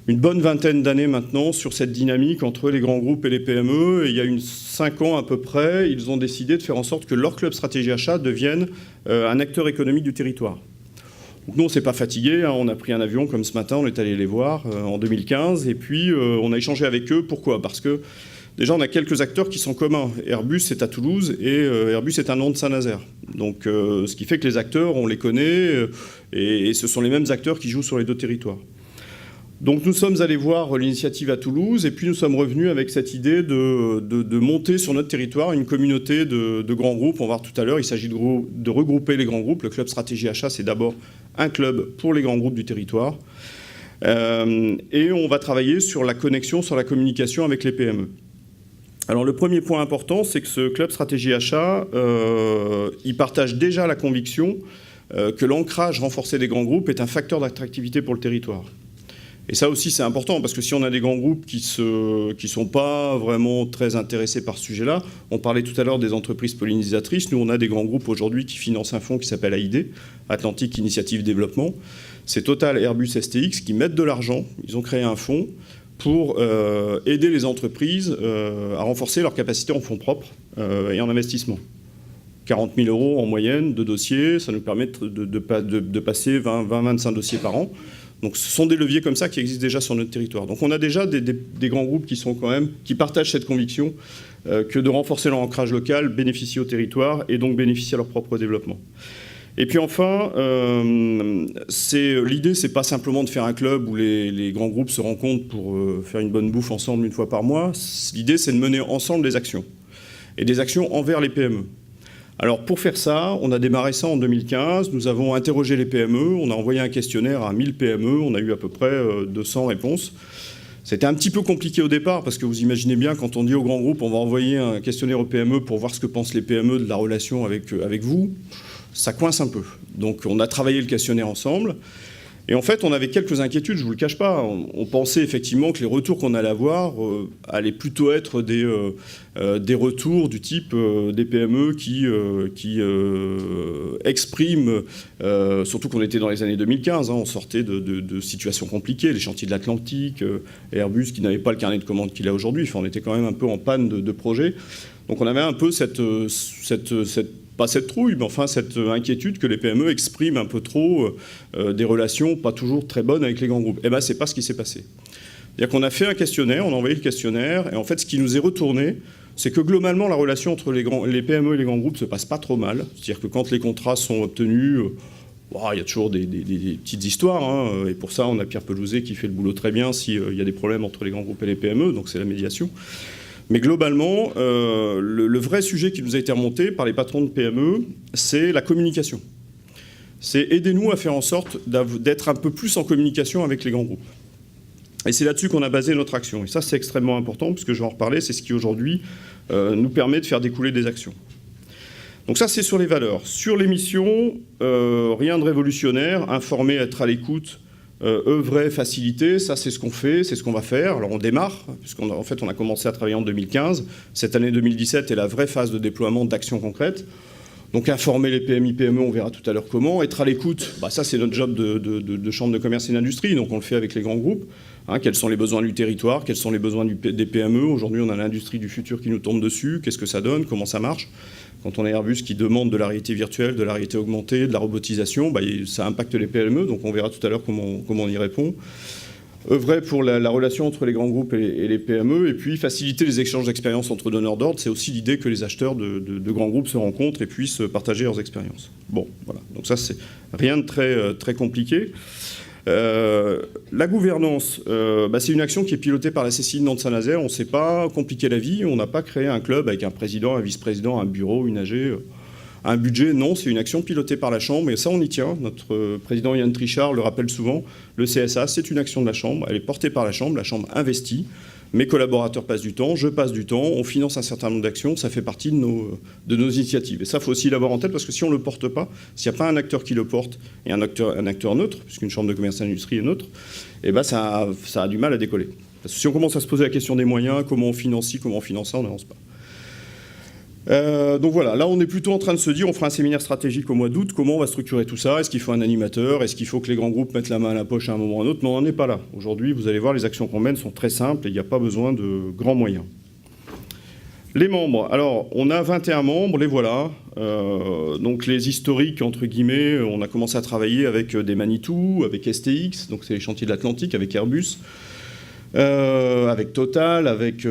une bonne vingtaine d'années maintenant sur cette dynamique entre les grands groupes et les PME, et il y a 5 ans à peu près, ils ont décidé de faire en sorte que leur club stratégie achat devienne un acteur économique du territoire. Donc nous, on ne s'est pas fatigué, hein, on a pris un avion comme ce matin, on est allé les voir en 2015, et puis on a échangé avec eux. Pourquoi? Parce que déjà, on a quelques acteurs qui sont communs. Airbus est à Toulouse et Airbus est un nom de Saint-Nazaire. Donc, ce qui fait que les acteurs, on les connaît et ce sont les mêmes acteurs qui jouent sur les deux territoires. Donc, nous sommes allés voir l'initiative à Toulouse et puis nous sommes revenus avec cette idée de monter sur notre territoire une communauté de grands groupes. On va voir tout à l'heure, il s'agit de regrouper les grands groupes. Le club stratégie achat, c'est d'abord un club pour les grands groupes du territoire. Et on va travailler sur la connexion, sur la communication avec les PME. Alors le premier point important, c'est que ce club stratégie achat, il partage déjà la conviction que l'ancrage renforcé des grands groupes est un facteur d'attractivité pour le territoire. Et ça aussi c'est important, parce que si on a des grands groupes qui sont pas vraiment très intéressés par ce sujet-là, on parlait tout à l'heure des entreprises pollinisatrices, nous on a des grands groupes aujourd'hui qui financent un fonds qui s'appelle AID, Atlantique Initiative Développement. C'est Total, Airbus, STX qui mettent de l'argent, ils ont créé un fonds pour aider les entreprises à renforcer leur capacité en fonds propres et en investissement. 40 000 € en moyenne de dossiers, ça nous permet de passer 20-25 dossiers par an. Donc ce sont des leviers comme ça qui existent déjà sur notre territoire. Donc on a déjà des grands groupes qui partagent cette conviction que de renforcer leur ancrage local bénéficie au territoire et donc bénéficie à leur propre développement. Et puis enfin, l'idée, c'est pas simplement de faire un club où les grands groupes se rencontrent pour faire une bonne bouffe ensemble une fois par mois. L'idée, c'est de mener ensemble des actions, et des actions envers les PME. Alors pour faire ça, on a démarré ça en 2015, nous avons interrogé les PME, on a envoyé un questionnaire à 1000 PME, on a eu à peu près 200 réponses. C'était un petit peu compliqué au départ, parce que vous imaginez bien, quand on dit aux grands groupes, on va envoyer un questionnaire aux PME pour voir ce que pensent les PME de la relation avec vous, ça coince un peu. Donc on a travaillé le questionnaire ensemble. Et en fait, on avait quelques inquiétudes, je ne vous le cache pas. On pensait effectivement que les retours qu'on allait avoir allaient plutôt être des retours du type des PME qui expriment, surtout qu'on était dans les années 2015, on sortait de situations compliquées, les chantiers de l'Atlantique, Airbus qui n'avait pas le carnet de commandes qu'il a aujourd'hui. Enfin, on était quand même un peu en panne de projets. Donc on avait un peu pas cette trouille, mais enfin cette inquiétude que les PME expriment un peu trop des relations pas toujours très bonnes avec les grands groupes. Eh bien, c'est pas ce qui s'est passé. C'est-à-dire qu'on a fait un questionnaire, on a envoyé le questionnaire, et en fait, ce qui nous est retourné, c'est que globalement, la relation entre les PME et les grands groupes se passe pas trop mal. C'est-à-dire que quand les contrats sont obtenus, il y a toujours des petites histoires, et pour ça, on a Pierre Pelouzet qui fait le boulot très bien s'il y a des problèmes entre les grands groupes et les PME, donc c'est la médiation. Mais globalement, le vrai sujet qui nous a été remonté par les patrons de PME, c'est la communication. C'est aidez-nous à faire en sorte d'être un peu plus en communication avec les grands groupes. Et c'est là-dessus qu'on a basé notre action. Et ça, c'est extrêmement important, puisque je vais en reparler, c'est ce qui aujourd'hui nous permet de faire découler des actions. Donc ça, c'est sur les valeurs. Sur les missions, rien de révolutionnaire, informer, être à l'écoute, œuvrer, faciliter, ça c'est ce qu'on fait, c'est ce qu'on va faire. Alors on démarre, puisqu'en fait on a commencé à travailler en 2015. Cette année 2017 est la vraie phase de déploiement d'actions concrètes. Donc informer les PMI, PME, on verra tout à l'heure comment. Être à l'écoute, ça c'est notre job de chambre de commerce et d'industrie, donc on le fait avec les grands groupes. Quels sont les besoins du territoire, quels sont les besoins des PME. Aujourd'hui on a l'industrie du futur qui nous tombe dessus, qu'est-ce que ça donne, comment ça marche. Quand on a Airbus qui demande de la réalité virtuelle, de la réalité augmentée, de la robotisation, ça impacte les PME, donc on verra tout à l'heure comment on y répond. Œuvrer pour la relation entre les grands groupes et les PME, et puis faciliter les échanges d'expériences entre donneurs d'ordre. C'est aussi l'idée que les acheteurs de grands groupes se rencontrent et puissent partager leurs expériences. Bon, voilà. Donc ça, c'est rien de très, très compliqué. La gouvernance, c'est une action qui est pilotée par la CCI de Nantes-Saint-Nazaire. On ne s'est pas compliqué la vie, on n'a pas créé un club avec un président, un vice-président, un bureau, une AG, un budget. Non, c'est une action pilotée par la Chambre, et ça on y tient. Notre président Yann Trichard le rappelle souvent, le CSA c'est une action de la Chambre, elle est portée par la Chambre investit. Mes collaborateurs passent du temps, je passe du temps, on finance un certain nombre d'actions, ça fait partie de nos initiatives. Et ça, il faut aussi l'avoir en tête, parce que si on ne le porte pas, s'il n'y a pas un acteur qui le porte, et un acteur neutre, puisqu'une chambre de commerce et d'industrie est neutre, ça a du mal à décoller. Parce que si on commence à se poser la question des moyens, comment on finance ci, comment on finance ça, on n'avance pas. Donc voilà, là on est plutôt en train de se dire, on fera un séminaire stratégique au mois d'août, comment on va structurer tout ça, est-ce qu'il faut un animateur, est-ce qu'il faut que les grands groupes mettent la main à la poche à un moment ou à un autre, mais on n'en est pas là. Aujourd'hui, vous allez voir, les actions qu'on mène sont très simples et il n'y a pas besoin de grands moyens. Les membres, alors on a 21 membres, les voilà, donc les historiques entre guillemets, on a commencé à travailler avec des Manitou, avec STX, donc c'est les chantiers de l'Atlantique, avec Airbus, avec Total, avec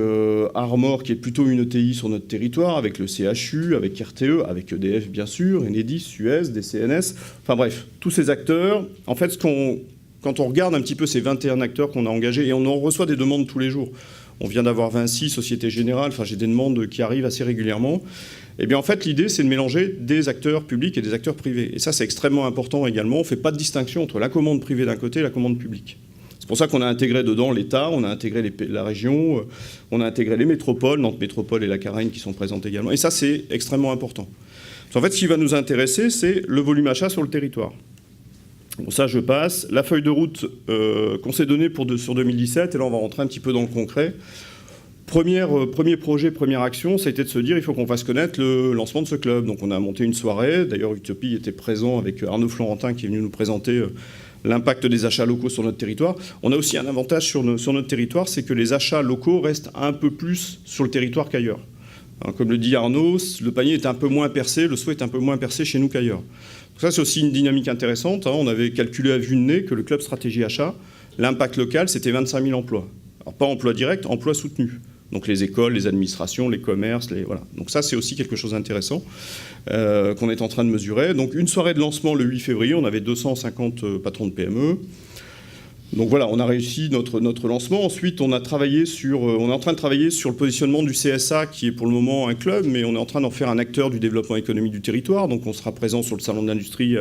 Armor qui est plutôt une ETI sur notre territoire, avec le CHU, avec RTE, avec EDF bien sûr, Enedis, Suez, DCNS, enfin bref, tous ces acteurs. En fait, quand on regarde un petit peu ces 21 acteurs qu'on a engagés, et on en reçoit des demandes tous les jours, on vient d'avoir Vinci, Société Générale, enfin j'ai des demandes qui arrivent assez régulièrement, et bien en fait l'idée c'est de mélanger des acteurs publics et des acteurs privés. Et ça c'est extrêmement important également, on ne fait pas de distinction entre la commande privée d'un côté et la commande publique. C'est pour ça qu'on a intégré dedans l'État, on a intégré la région, on a intégré les métropoles, Nantes Métropole et la Caraïne qui sont présentes également. Et ça, c'est extrêmement important. En fait, ce qui va nous intéresser, c'est le volume achat sur le territoire. Bon, ça, je passe. La feuille de route qu'on s'est donnée sur 2017, et là, on va rentrer un petit peu dans le concret. Premier projet, première action, ça a été de se dire il faut qu'on fasse connaître le lancement de ce club. Donc on a monté une soirée, d'ailleurs Utopie était présent avec Arnaud Florentin qui est venu nous présenter l'impact des achats locaux sur notre territoire. On a aussi un avantage sur notre territoire, c'est que les achats locaux restent un peu plus sur le territoire qu'ailleurs. Comme le dit Arnaud, le panier est un peu moins percé, le souhait est un peu moins percé chez nous qu'ailleurs. Donc ça, c'est aussi une dynamique intéressante. On avait calculé à vue de nez que le club stratégie achat, l'impact local, c'était 25 000 emplois. Alors pas emploi direct, emploi soutenu. Donc les écoles, les administrations, les commerces, voilà. Donc ça, c'est aussi quelque chose d'intéressant qu'on est en train de mesurer. Donc une soirée de lancement le 8 février, on avait 250 patrons de PME. Donc voilà, on a réussi notre lancement. Ensuite, on est en train de travailler sur le positionnement du CSA, qui est pour le moment un club, mais on est en train d'en faire un acteur du développement économique du territoire. Donc on sera présent sur le salon de l'industrie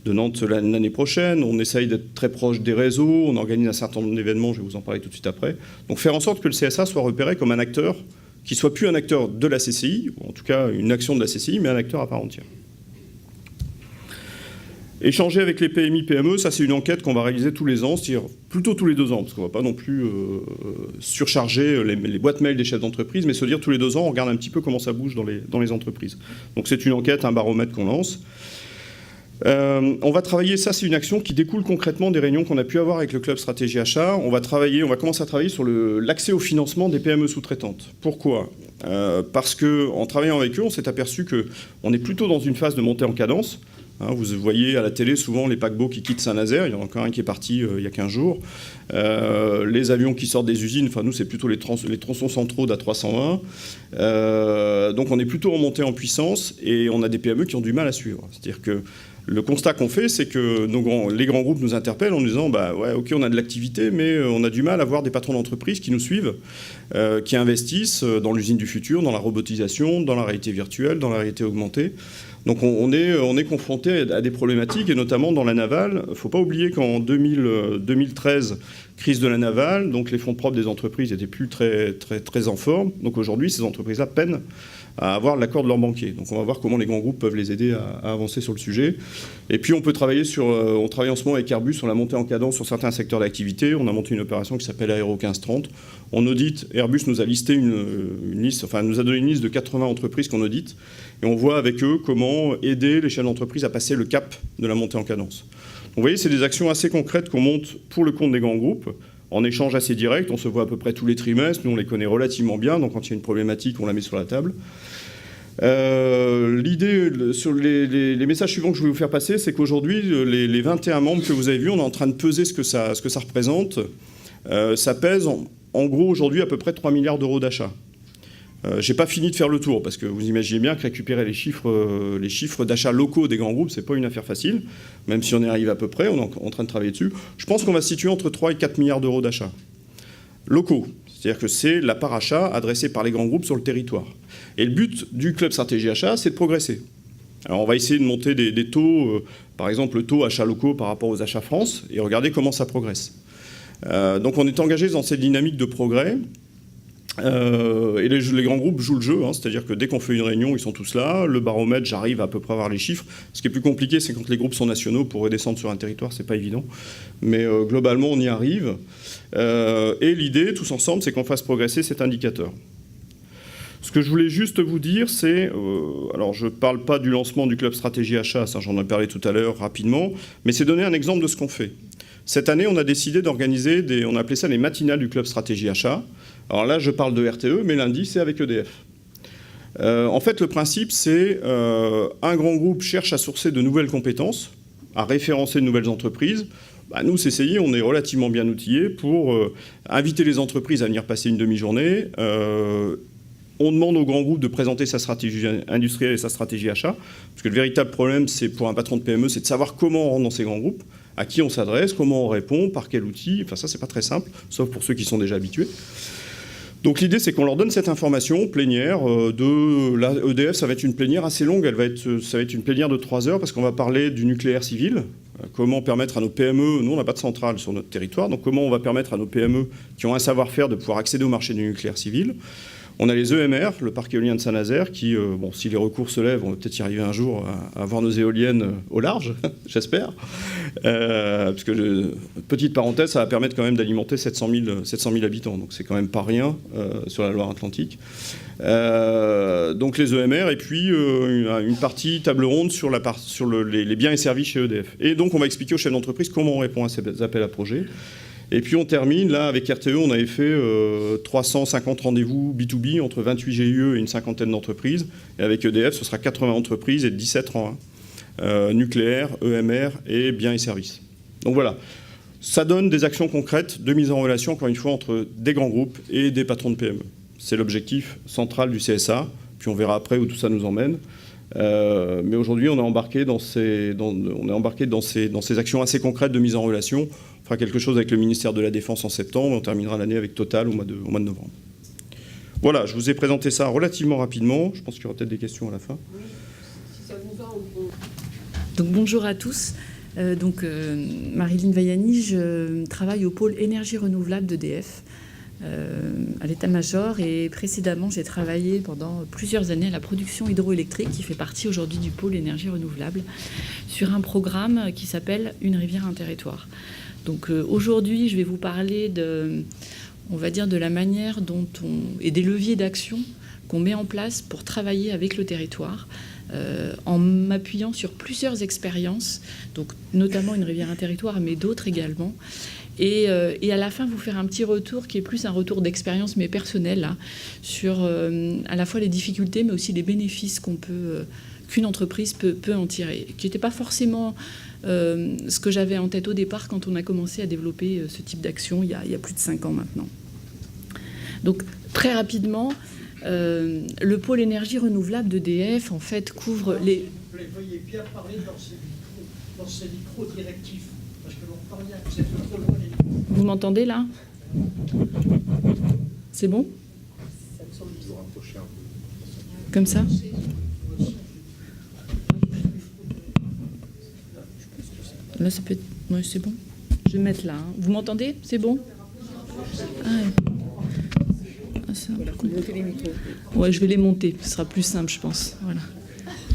de Nantes l'année prochaine. On essaye d'être très proche des réseaux. On organise un certain nombre d'événements, je vais vous en parler tout de suite après. Donc faire en sorte que le CSA soit repéré comme un acteur qui soit plus un acteur de la CCI, ou en tout cas une action de la CCI, mais un acteur à part entière. Échanger avec les PMI, PME, ça c'est une enquête qu'on va réaliser tous les ans, c'est-à-dire plutôt tous les 2 ans, parce qu'on ne va pas non plus surcharger les boîtes mail des chefs d'entreprise, mais se dire tous les 2 ans, on regarde un petit peu comment ça bouge dans les entreprises. Donc c'est une enquête, un baromètre qu'on lance. On va travailler, ça c'est une action qui découle concrètement des réunions qu'on a pu avoir avec le club stratégie achat. On va commencer à travailler sur l'accès au financement des PME sous-traitantes. Pourquoi ? Parce qu'en travaillant avec eux, on s'est aperçu qu'on est plutôt dans une phase de montée en cadence. Vous voyez à la télé souvent les paquebots qui quittent Saint-Nazaire, il y en a encore un qui est parti il y a 15 jours. Les avions qui sortent des usines, enfin nous c'est plutôt les tronçons centraux d'A320. Donc on est plutôt en montée en puissance et on a des PME qui ont du mal à suivre. C'est-à-dire que le constat qu'on fait, c'est que les grands groupes nous interpellent en nous disant ouais, ok, on a de l'activité, mais on a du mal à voir des patrons d'entreprise qui nous suivent, qui investissent dans l'usine du futur, dans la robotisation, dans la réalité virtuelle, dans la réalité augmentée. Donc on est confronté à des problématiques, et notamment dans la navale. Il ne faut pas oublier qu'en 2013, crise de la navale, donc les fonds propres des entreprises n'étaient plus très en forme. Donc aujourd'hui, ces entreprises-là peinent à avoir l'accord de leur banquier. Donc on va voir comment les grands groupes peuvent les aider à avancer sur le sujet. Et puis on travaille en ce moment avec Airbus sur la montée en cadence sur certains secteurs d'activité. On a monté une opération qui s'appelle Aéro 1530. On audite, Airbus nous a listé une liste, enfin nous a donné une liste de 80 entreprises qu'on audite, et on voit avec eux comment aider les chefs d'entreprise à passer le cap de la montée en cadence. Donc, vous voyez, c'est des actions assez concrètes qu'on monte pour le compte des grands groupes, en échange assez direct. On se voit à peu près tous les trimestres, nous on les connaît relativement bien, donc quand il y a une problématique, on la met sur la table. L'idée sur les messages suivants que je voulais vous faire passer, c'est qu'aujourd'hui, les 21 membres que vous avez vus, on est en train de peser ce que ça représente. Ça pèse en gros aujourd'hui à peu près 3 milliards d'euros d'achat. J'ai pas fini de faire le tour, parce que vous imaginez bien que récupérer les chiffres d'achats locaux des grands groupes, c'est pas une affaire facile, même si on y arrive à peu près, on est en train de travailler dessus. Je pense qu'on va se situer entre 3 et 4 milliards d'euros d'achats locaux. C'est-à-dire que c'est la part achat adressée par les grands groupes sur le territoire. Et le but du club stratégie achat, c'est de progresser. Alors on va essayer de monter des taux, par exemple le taux achats locaux par rapport aux achats France, et regarder comment ça progresse. Donc on est engagé dans cette dynamique de progrès. Et les grands groupes jouent le jeu, c'est-à-dire que dès qu'on fait une réunion, ils sont tous là. Le baromètre, j'arrive à peu près à voir les chiffres. Ce qui est plus compliqué, c'est quand les groupes sont nationaux, pour redescendre sur un territoire, c'est pas évident. Mais globalement, on y arrive. Et l'idée, tous ensemble, c'est qu'on fasse progresser cet indicateur. Ce que je voulais juste vous dire, c'est... alors, je ne parle pas du lancement du club stratégie achat, ça j'en ai parlé tout à l'heure rapidement, mais c'est donner un exemple de ce qu'on fait. Cette année, on a décidé d'organiser on a appelé ça les matinales du club stratégie achat. Alors là, je parle de RTE, mais lundi, c'est avec EDF. En fait, le principe, c'est un grand groupe cherche à sourcer de nouvelles compétences, à référencer de nouvelles entreprises. Nous, CCI, on est relativement bien outillés pour inviter les entreprises à venir passer une demi-journée. On demande aux grands groupes de présenter sa stratégie industrielle et sa stratégie achat, parce que le véritable problème, c'est pour un patron de PME, c'est de savoir comment on rentre dans ces grands groupes, à qui on s'adresse, comment on répond, par quel outil. Enfin, ça, c'est pas très simple, sauf pour ceux qui sont déjà habitués. Donc l'idée, c'est qu'on leur donne cette information plénière la EDF, ça va être une plénière assez longue, ça va être une plénière de 3 heures, parce qu'on va parler du nucléaire civil, comment permettre à nos PME, nous on n'a pas de centrale sur notre territoire, donc comment on va permettre à nos PME qui ont un savoir-faire de pouvoir accéder au marché du nucléaire civil. On a les EMR, le parc éolien de Saint-Nazaire, qui, bon, si les recours se lèvent, on va peut-être y arriver un jour à avoir nos éoliennes au large, j'espère. Parce que, petite parenthèse, ça va permettre quand même d'alimenter 700 000 habitants, donc c'est quand même pas rien sur la Loire-Atlantique. Donc les EMR, et puis une partie table ronde sur les biens et services chez EDF. Et donc on va expliquer aux chefs d'entreprise comment on répond à ces appels à projets. Et puis on termine, là, avec RTE, on avait fait 350 rendez-vous B2B entre 28 GIE et une cinquantaine d'entreprises. Et avec EDF, ce sera 80 entreprises et 17 rangs 1. Nucléaire, EMR et biens et services. Donc voilà, ça donne des actions concrètes de mise en relation, encore une fois, entre des grands groupes et des patrons de PME. C'est l'objectif central du CSA, puis on verra après où tout ça nous emmène. Mais aujourd'hui, on est embarqué dans ces actions assez concrètes de mise en relation. On fera quelque chose avec le ministère de la Défense en septembre, et on terminera l'année avec Total au mois de novembre. Voilà, je vous ai présenté ça relativement rapidement. Je pense qu'il y aura peut-être des questions à la fin.
Oui, si ça vous va,
Donc bonjour à tous. Marilyn Vaiani, je travaille au pôle énergie renouvelable d'EDF à l'état-major, et précédemment j'ai travaillé pendant plusieurs années à la production hydroélectrique qui fait partie aujourd'hui du pôle énergie renouvelable sur un programme qui s'appelle Une rivière, un territoire. Donc aujourd'hui je vais vous parler de la manière dont et des leviers d'action qu'on met en place pour travailler avec le territoire, en m'appuyant sur plusieurs expériences, donc notamment Une rivière, un territoire, mais d'autres également. Et à la fin, vous faire un petit retour qui est plus un retour d'expérience, mais personnel, là, sur à la fois les difficultés, mais aussi les bénéfices qu'une entreprise peut en tirer, qui n'était pas forcément ce que j'avais en tête au départ quand on a commencé à développer ce type d'action il y a plus de 5 ans maintenant. Donc, très rapidement, le pôle énergie renouvelable d'EDF, en fait, couvre les...
Veuillez bien parler dans ces micros directifs, parce que l'on parle bien, vous êtes trop loin des micros.
Vous m'entendez, là? C'est bon? Comme ça? Là, ça peut être... Oui, c'est bon. Je vais mettre là. Hein. Vous m'entendez? C'est bon? Ah, ouais. Ah, ça... Ouais, je vais les monter. Ce sera plus simple, je pense. Voilà.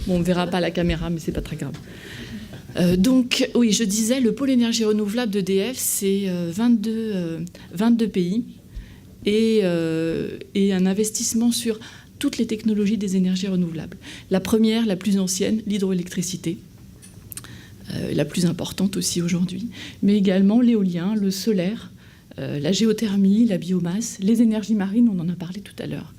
Bon, on ne verra pas la caméra, mais c'est pas très grave. Donc, oui, je disais, le pôle énergie renouvelable d'EDF, c'est 22 pays et un investissement sur toutes les technologies des énergies renouvelables. La première, la plus ancienne, l'hydroélectricité, la plus importante aussi aujourd'hui, mais également l'éolien, le solaire, la géothermie, la biomasse, les énergies marines, on en a parlé tout à l'heure.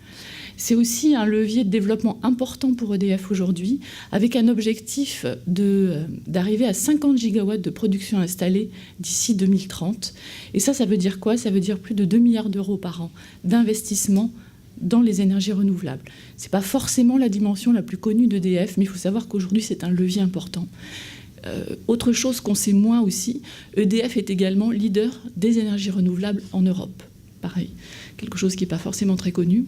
C'est aussi un levier de développement important pour EDF aujourd'hui, avec un objectif d'arriver à 50 gigawatts de production installée d'ici 2030. Et ça veut dire quoi? Ça veut dire plus de 2 milliards d'euros par an d'investissement dans les énergies renouvelables. Ce n'est pas forcément la dimension la plus connue d'EDF, mais il faut savoir qu'aujourd'hui, c'est un levier important. Autre chose qu'on sait moins aussi, EDF est également leader des énergies renouvelables en Europe. Pareil, quelque chose qui n'est pas forcément très connu.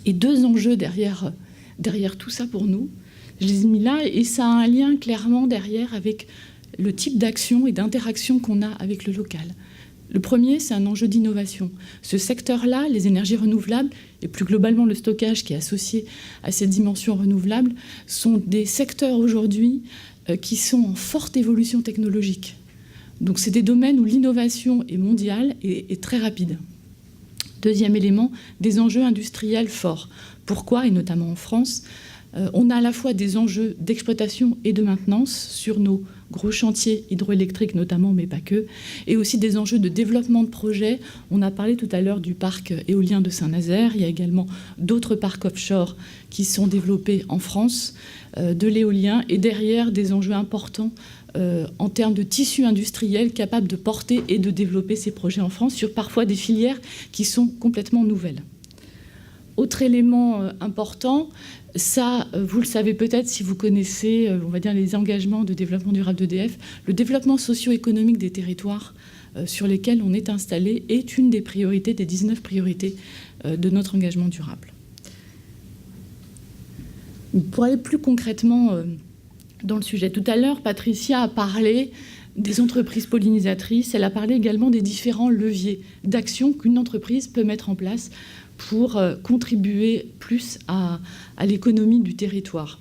Et 2 enjeux derrière tout ça pour nous, je les ai mis là, et ça a un lien clairement derrière avec le type d'action et d'interaction qu'on a avec le local. Le premier, c'est un enjeu d'innovation. Ce secteur-là, les énergies renouvelables, et plus globalement le stockage qui est associé à cette dimension renouvelable, sont des secteurs aujourd'hui qui sont en forte évolution technologique. Donc c'est des domaines où l'innovation est mondiale et très rapide. Deuxième élément, des enjeux industriels forts. Pourquoi? Et notamment en France, on a à la fois des enjeux d'exploitation et de maintenance sur nos gros chantiers hydroélectriques notamment, mais pas que, et aussi des enjeux de développement de projets. On a parlé tout à l'heure du parc éolien de Saint-Nazaire. Il y a également d'autres parcs offshore qui sont développés en France, de l'éolien, et derrière des enjeux importants en termes de tissu industriel capable de porter et de développer ces projets en France sur parfois des filières qui sont complètement nouvelles. Autre élément important, ça, vous le savez peut-être si vous connaissez, on va dire, les engagements de développement durable d'EDF, le développement socio-économique des territoires sur lesquels on est installé est une des priorités, des 19 priorités de notre engagement durable. Pour aller plus concrètement dans le sujet, tout à l'heure, Patricia a parlé des entreprises pollinisatrices, elle a parlé également des différents leviers d'action qu'une entreprise peut mettre en place pour contribuer plus à l'économie du territoire.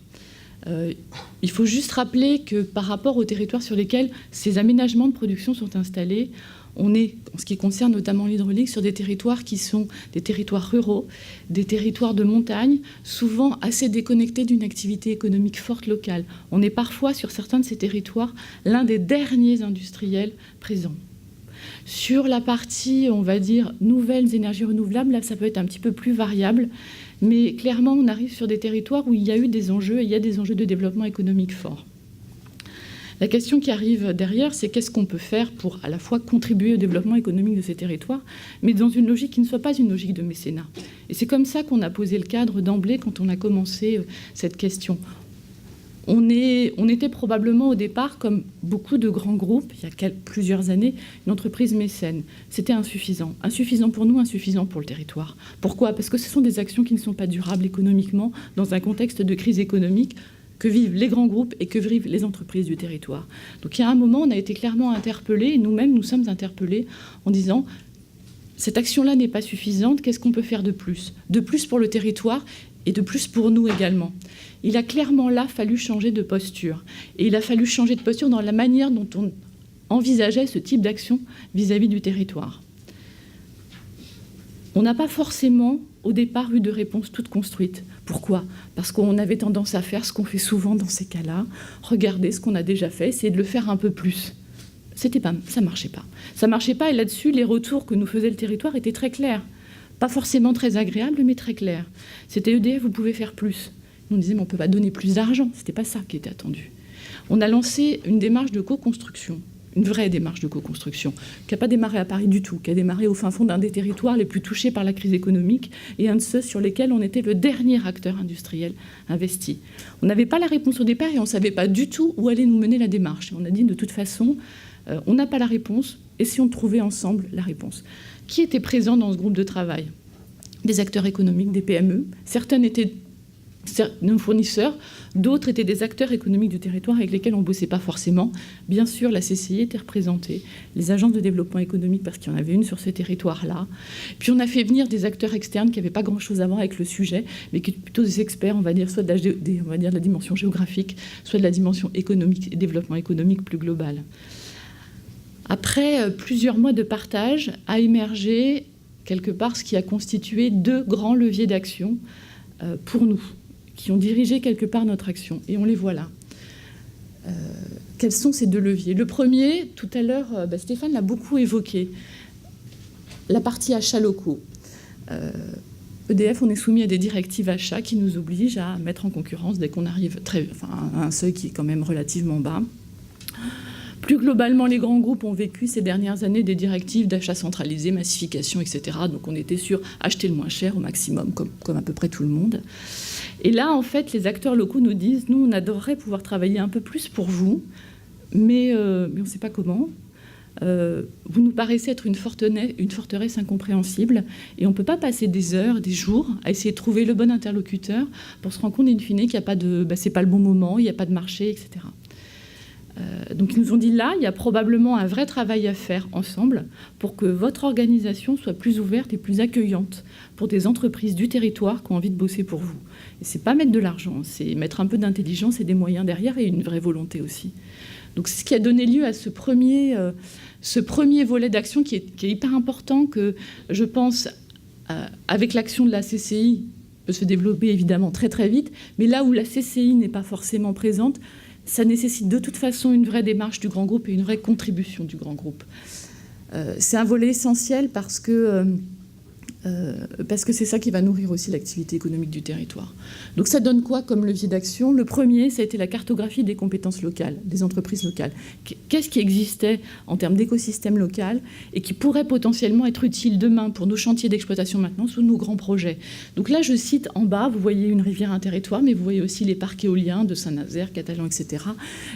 Il faut juste rappeler que par rapport aux territoires sur lesquels ces aménagements de production sont installés, on est, en ce qui concerne notamment l'hydraulique, sur des territoires qui sont des territoires ruraux, des territoires de montagne, souvent assez déconnectés d'une activité économique forte locale. On est parfois, sur certains de ces territoires, l'un des derniers industriels présents. Sur la partie, on va dire, nouvelles énergies renouvelables, là, ça peut être un petit peu plus variable, mais clairement, on arrive sur des territoires où il y a eu des enjeux, et il y a des enjeux de développement économique forts. La question qui arrive derrière, c'est qu'est-ce qu'on peut faire pour à la fois contribuer au développement économique de ces territoires, mais dans une logique qui ne soit pas une logique de mécénat. Et c'est comme ça qu'on a posé le cadre d'emblée quand on a commencé cette question. On était probablement au départ, comme beaucoup de grands groupes, il y a plusieurs années, une entreprise mécène. C'était insuffisant. Insuffisant pour nous, insuffisant pour le territoire. Pourquoi ? Parce que ce sont des actions qui ne sont pas durables économiquement dans un contexte de crise économique que vivent les grands groupes et que vivent les entreprises du territoire. Donc il y a un moment, on a été clairement interpellés, et nous-mêmes, nous sommes interpellés en disant « cette action-là n'est pas suffisante, qu'est-ce qu'on peut faire de plus ? De plus pour le territoire et de plus pour nous également. » Il a clairement là fallu changer de posture. Et il a fallu changer de posture dans la manière dont on envisageait ce type d'action vis-à-vis du territoire. On n'a pas forcément, au départ, eu de réponse toute construite. Pourquoi ? Parce qu'on avait tendance à faire ce qu'on fait souvent dans ces cas-là, regarder ce qu'on a déjà fait, essayer de le faire un peu plus. Ça marchait pas. Ça marchait pas, et là-dessus, les retours que nous faisait le territoire étaient très clairs. Pas forcément très agréables, mais très clairs. C'était EDF, vous pouvez faire plus. On disait, mais on ne peut pas donner plus d'argent. C'était pas ça qui était attendu. On a lancé une démarche de co-construction. Une vraie démarche de co-construction, qui n'a pas démarré à Paris du tout, qui a démarré au fin fond d'un des territoires les plus touchés par la crise économique et un de ceux sur lesquels on était le dernier acteur industriel investi. On n'avait pas la réponse au départ et on ne savait pas du tout où allait nous mener la démarche. Et on a dit, de toute façon, on n'a pas la réponse, essayons de trouver ensemble la réponse. Qui était présent dans ce groupe de travail ? Des acteurs économiques, des PME. Certains étaient nos fournisseurs, d'autres étaient des acteurs économiques du territoire avec lesquels on ne bossait pas forcément. Bien sûr, la CCI était représentée, les agences de développement économique, parce qu'il y en avait une sur ce territoire-là. Puis on a fait venir des acteurs externes qui n'avaient pas grand-chose à voir avec le sujet, mais qui étaient plutôt des experts, on va dire, soit de la dimension géographique, soit de la dimension économique et développement économique plus global. Après plusieurs mois de partage, a émergé quelque part ce qui a constitué 2 grands leviers d'action pour nous, qui ont dirigé quelque part notre action. Et on les voit là. Quels sont ces 2 leviers ? Le premier, tout à l'heure, Stéphane l'a beaucoup évoqué, la partie achats locaux. EDF, on est soumis à des directives achats qui nous obligent à mettre en concurrence dès qu'on arrive à un seuil qui est quand même relativement bas. Plus globalement, les grands groupes ont vécu ces dernières années des directives d'achat centralisé, massification, etc. Donc on était sur acheter le moins cher au maximum, comme à peu près tout le monde. Et là, en fait, les acteurs locaux nous disent, nous, on adorerait pouvoir travailler un peu plus pour vous, mais on ne sait pas comment. Vous nous paraissez être une forteresse incompréhensible, et on ne peut pas passer des heures, des jours, à essayer de trouver le bon interlocuteur pour se rendre compte, in fine, qu'il n'y a pas de... c'est pas le bon moment, il n'y a pas de marché, etc. Donc ils nous ont dit là, il y a probablement un vrai travail à faire ensemble pour que votre organisation soit plus ouverte et plus accueillante pour des entreprises du territoire qui ont envie de bosser pour vous. Et c'est pas mettre de l'argent, c'est mettre un peu d'intelligence et des moyens derrière et une vraie volonté aussi. Donc c'est ce qui a donné lieu à ce premier volet d'action qui est hyper important, que je pense, avec l'action de la CCI, peut se développer évidemment très très vite, mais là où la CCI n'est pas forcément présente, ça nécessite de toute façon une vraie démarche du grand groupe et une vraie contribution du grand groupe. C'est un volet essentiel parce que c'est ça qui va nourrir aussi l'activité économique du territoire. Donc ça donne quoi comme levier d'action ? Le premier, ça a été la cartographie des compétences locales, des entreprises locales. Qu'est-ce qui existait en termes d'écosystème local et qui pourrait potentiellement être utile demain pour nos chantiers d'exploitation maintenance ou nos grands projets ? Donc là, je cite en bas, vous voyez une rivière, un territoire, mais vous voyez aussi les parcs éoliens de Saint-Nazaire, Catalan, etc.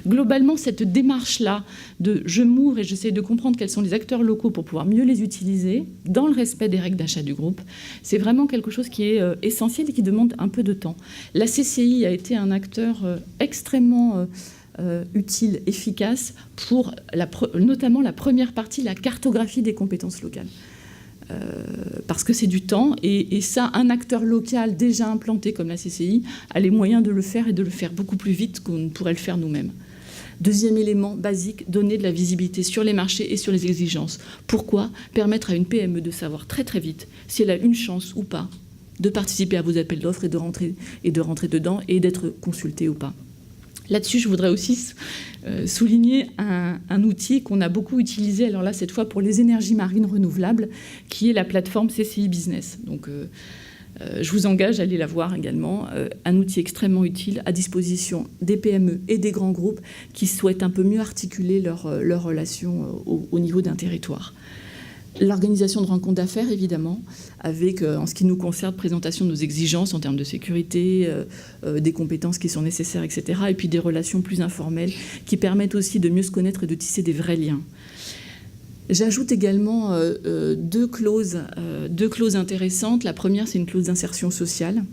Globalement, cette démarche-là de je m'ouvre et j'essaie de comprendre quels sont les acteurs locaux pour pouvoir mieux les utiliser dans le respect des règles d'achat du groupe, c'est vraiment quelque chose qui est essentiel et qui demande un peu de temps. La CCI a été un acteur extrêmement utile, efficace pour notamment la première partie, la cartographie des compétences locales. Parce que c'est du temps, et ça, un acteur local déjà implanté comme la CCI a les moyens de le faire et de le faire beaucoup plus vite qu'on ne pourrait le faire nous-mêmes. Deuxième élément basique, donner de la visibilité sur les marchés et sur les exigences. Pourquoi ? Permettre à une PME de savoir très très vite si elle a une chance ou pas de participer à vos appels d'offres et de rentrer dedans et d'être consultée ou pas. Là-dessus, je voudrais aussi souligner un outil qu'on a beaucoup utilisé, alors là, cette fois pour les énergies marines renouvelables, qui est la plateforme CCI Business. Donc, je vous engage à aller la voir également. Un outil extrêmement utile à disposition des PME et des grands groupes qui souhaitent un peu mieux articuler leurs relations au niveau d'un territoire. L'organisation de rencontres d'affaires, évidemment, avec, en ce qui nous concerne, présentation de nos exigences en termes de sécurité, des compétences qui sont nécessaires, etc. Et puis des relations plus informelles qui permettent aussi de mieux se connaître et de tisser des vrais liens. J'ajoute également deux clauses intéressantes. La première, c'est une clause d'insertion sociale,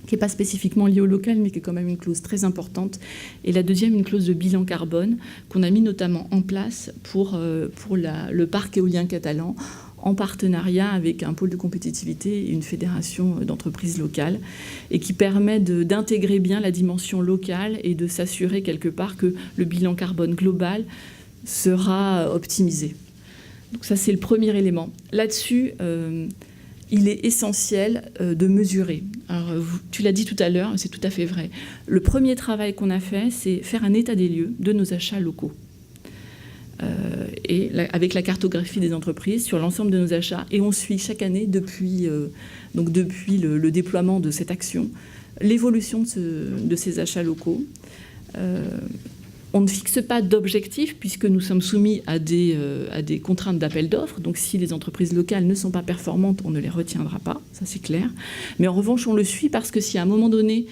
qui n'est pas spécifiquement liée au local, mais qui est quand même une clause très importante. Et la deuxième, une clause de bilan carbone, qu'on a mis notamment en place pour le parc éolien catalan, en partenariat avec un pôle de compétitivité et une fédération d'entreprises locales, et qui permet d'intégrer bien la dimension locale et de s'assurer quelque part que le bilan carbone global sera optimisé. Donc ça, c'est le premier élément. Là-dessus, il est essentiel de mesurer. Alors, tu l'as dit tout à l'heure, c'est tout à fait vrai. Le premier travail qu'on a fait, c'est faire un état des lieux de nos achats locaux. Avec la cartographie des entreprises sur l'ensemble de nos achats. Et on suit chaque année, depuis le déploiement de cette action, l'évolution de ces achats locaux. On ne fixe pas d'objectifs puisque nous sommes soumis à des contraintes d'appel d'offres. Donc si les entreprises locales ne sont pas performantes, on ne les retiendra pas, ça c'est clair. Mais en revanche, on le suit parce que si à un moment donné,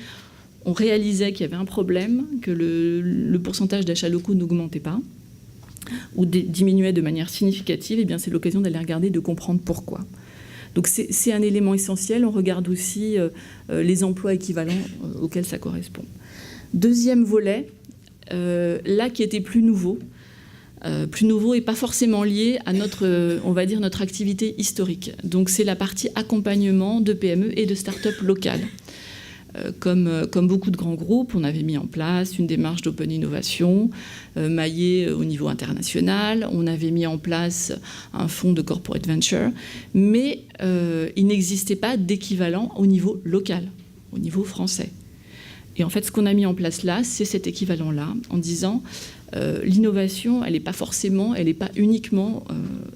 on réalisait qu'il y avait un problème, que le pourcentage d'achats locaux n'augmentait pas ou diminuait de manière significative, eh bien c'est l'occasion d'aller regarder, de comprendre pourquoi. Donc c'est un élément essentiel. On regarde aussi les emplois équivalents auxquels ça correspond. Deuxième volet, là qui était plus nouveau et pas forcément lié à notre activité historique. Donc c'est la partie accompagnement de PME et de start-up locales. Comme beaucoup de grands groupes, on avait mis en place une démarche d'open innovation maillée au niveau international. On avait mis en place un fonds de corporate venture, mais il n'existait pas d'équivalent au niveau local, au niveau français. Et en fait, ce qu'on a mis en place là, c'est cet équivalent-là, en disant l'innovation, elle n'est pas uniquement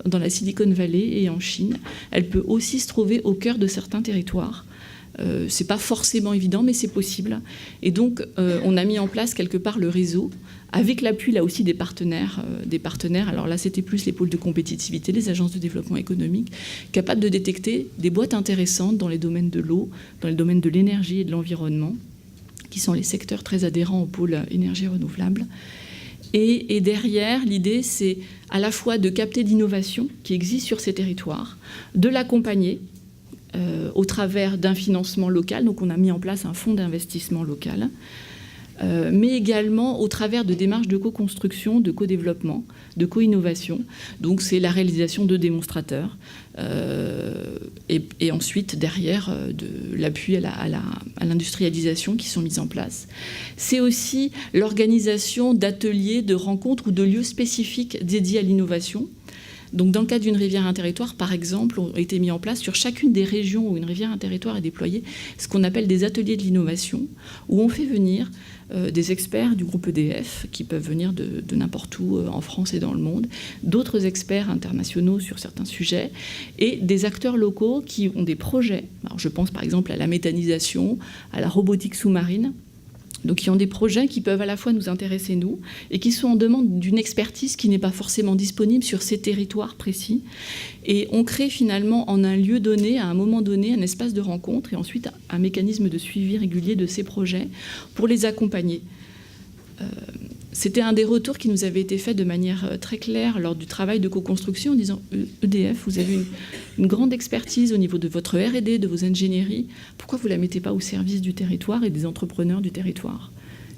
dans la Silicon Valley et en Chine. Elle peut aussi se trouver au cœur de certains territoires. C'est pas forcément évident, mais c'est possible. Et donc, on a mis en place quelque part le réseau, avec l'appui là aussi des partenaires. Alors là, c'était plus les pôles de compétitivité, les agences de développement économique, capables de détecter des boîtes intéressantes dans les domaines de l'eau, dans les domaines de l'énergie et de l'environnement, qui sont les secteurs très adhérents au pôle énergie renouvelable. Et derrière, l'idée, c'est à la fois de capter l'innovation qui existe sur ces territoires, de l'accompagner au travers d'un financement local. Donc on a mis en place un fonds d'investissement local, mais également au travers de démarches de co-construction, de co-développement, de co-innovation. Donc c'est la réalisation de démonstrateurs et ensuite derrière de l'appui à l'industrialisation qui sont mis en place. C'est aussi l'organisation d'ateliers, de rencontres ou de lieux spécifiques dédiés à l'innovation. Donc, dans le cadre d'une rivière un territoire, par exemple, ont été mis en place sur chacune des régions où une rivière un territoire est déployée, ce qu'on appelle des ateliers de l'innovation, où on fait venir des experts du groupe EDF, qui peuvent venir de n'importe où en France et dans le monde, d'autres experts internationaux sur certains sujets, et des acteurs locaux qui ont des projets. Alors, je pense par exemple à la méthanisation, à la robotique sous-marine. Donc, qui ont des projets qui peuvent à la fois nous intéresser, nous, et qui sont en demande d'une expertise qui n'est pas forcément disponible sur ces territoires précis. Et on crée finalement en un lieu donné, à un moment donné, un espace de rencontre et ensuite un mécanisme de suivi régulier de ces projets pour les accompagner. C'était un des retours qui nous avait été fait de manière très claire lors du travail de co-construction en disant « EDF, vous avez une grande expertise au niveau de votre R&D, de vos ingénieries. Pourquoi vous ne la mettez pas au service du territoire et des entrepreneurs du territoire ?»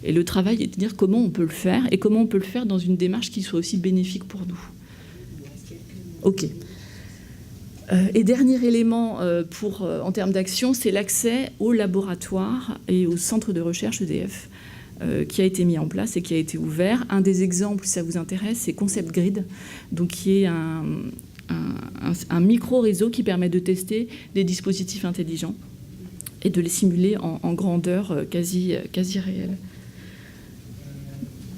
Et le travail est de dire comment on peut le faire, et comment on peut le faire dans une démarche qui soit aussi bénéfique pour nous. OK. Et dernier élément en termes d'action, c'est l'accès aux laboratoires et aux centres de recherche EDF qui a été mis en place et qui a été ouvert. Un des exemples, si ça vous intéresse, c'est Concept Grid, donc qui est un micro-réseau qui permet de tester des dispositifs intelligents et de les simuler en grandeur quasi réelle.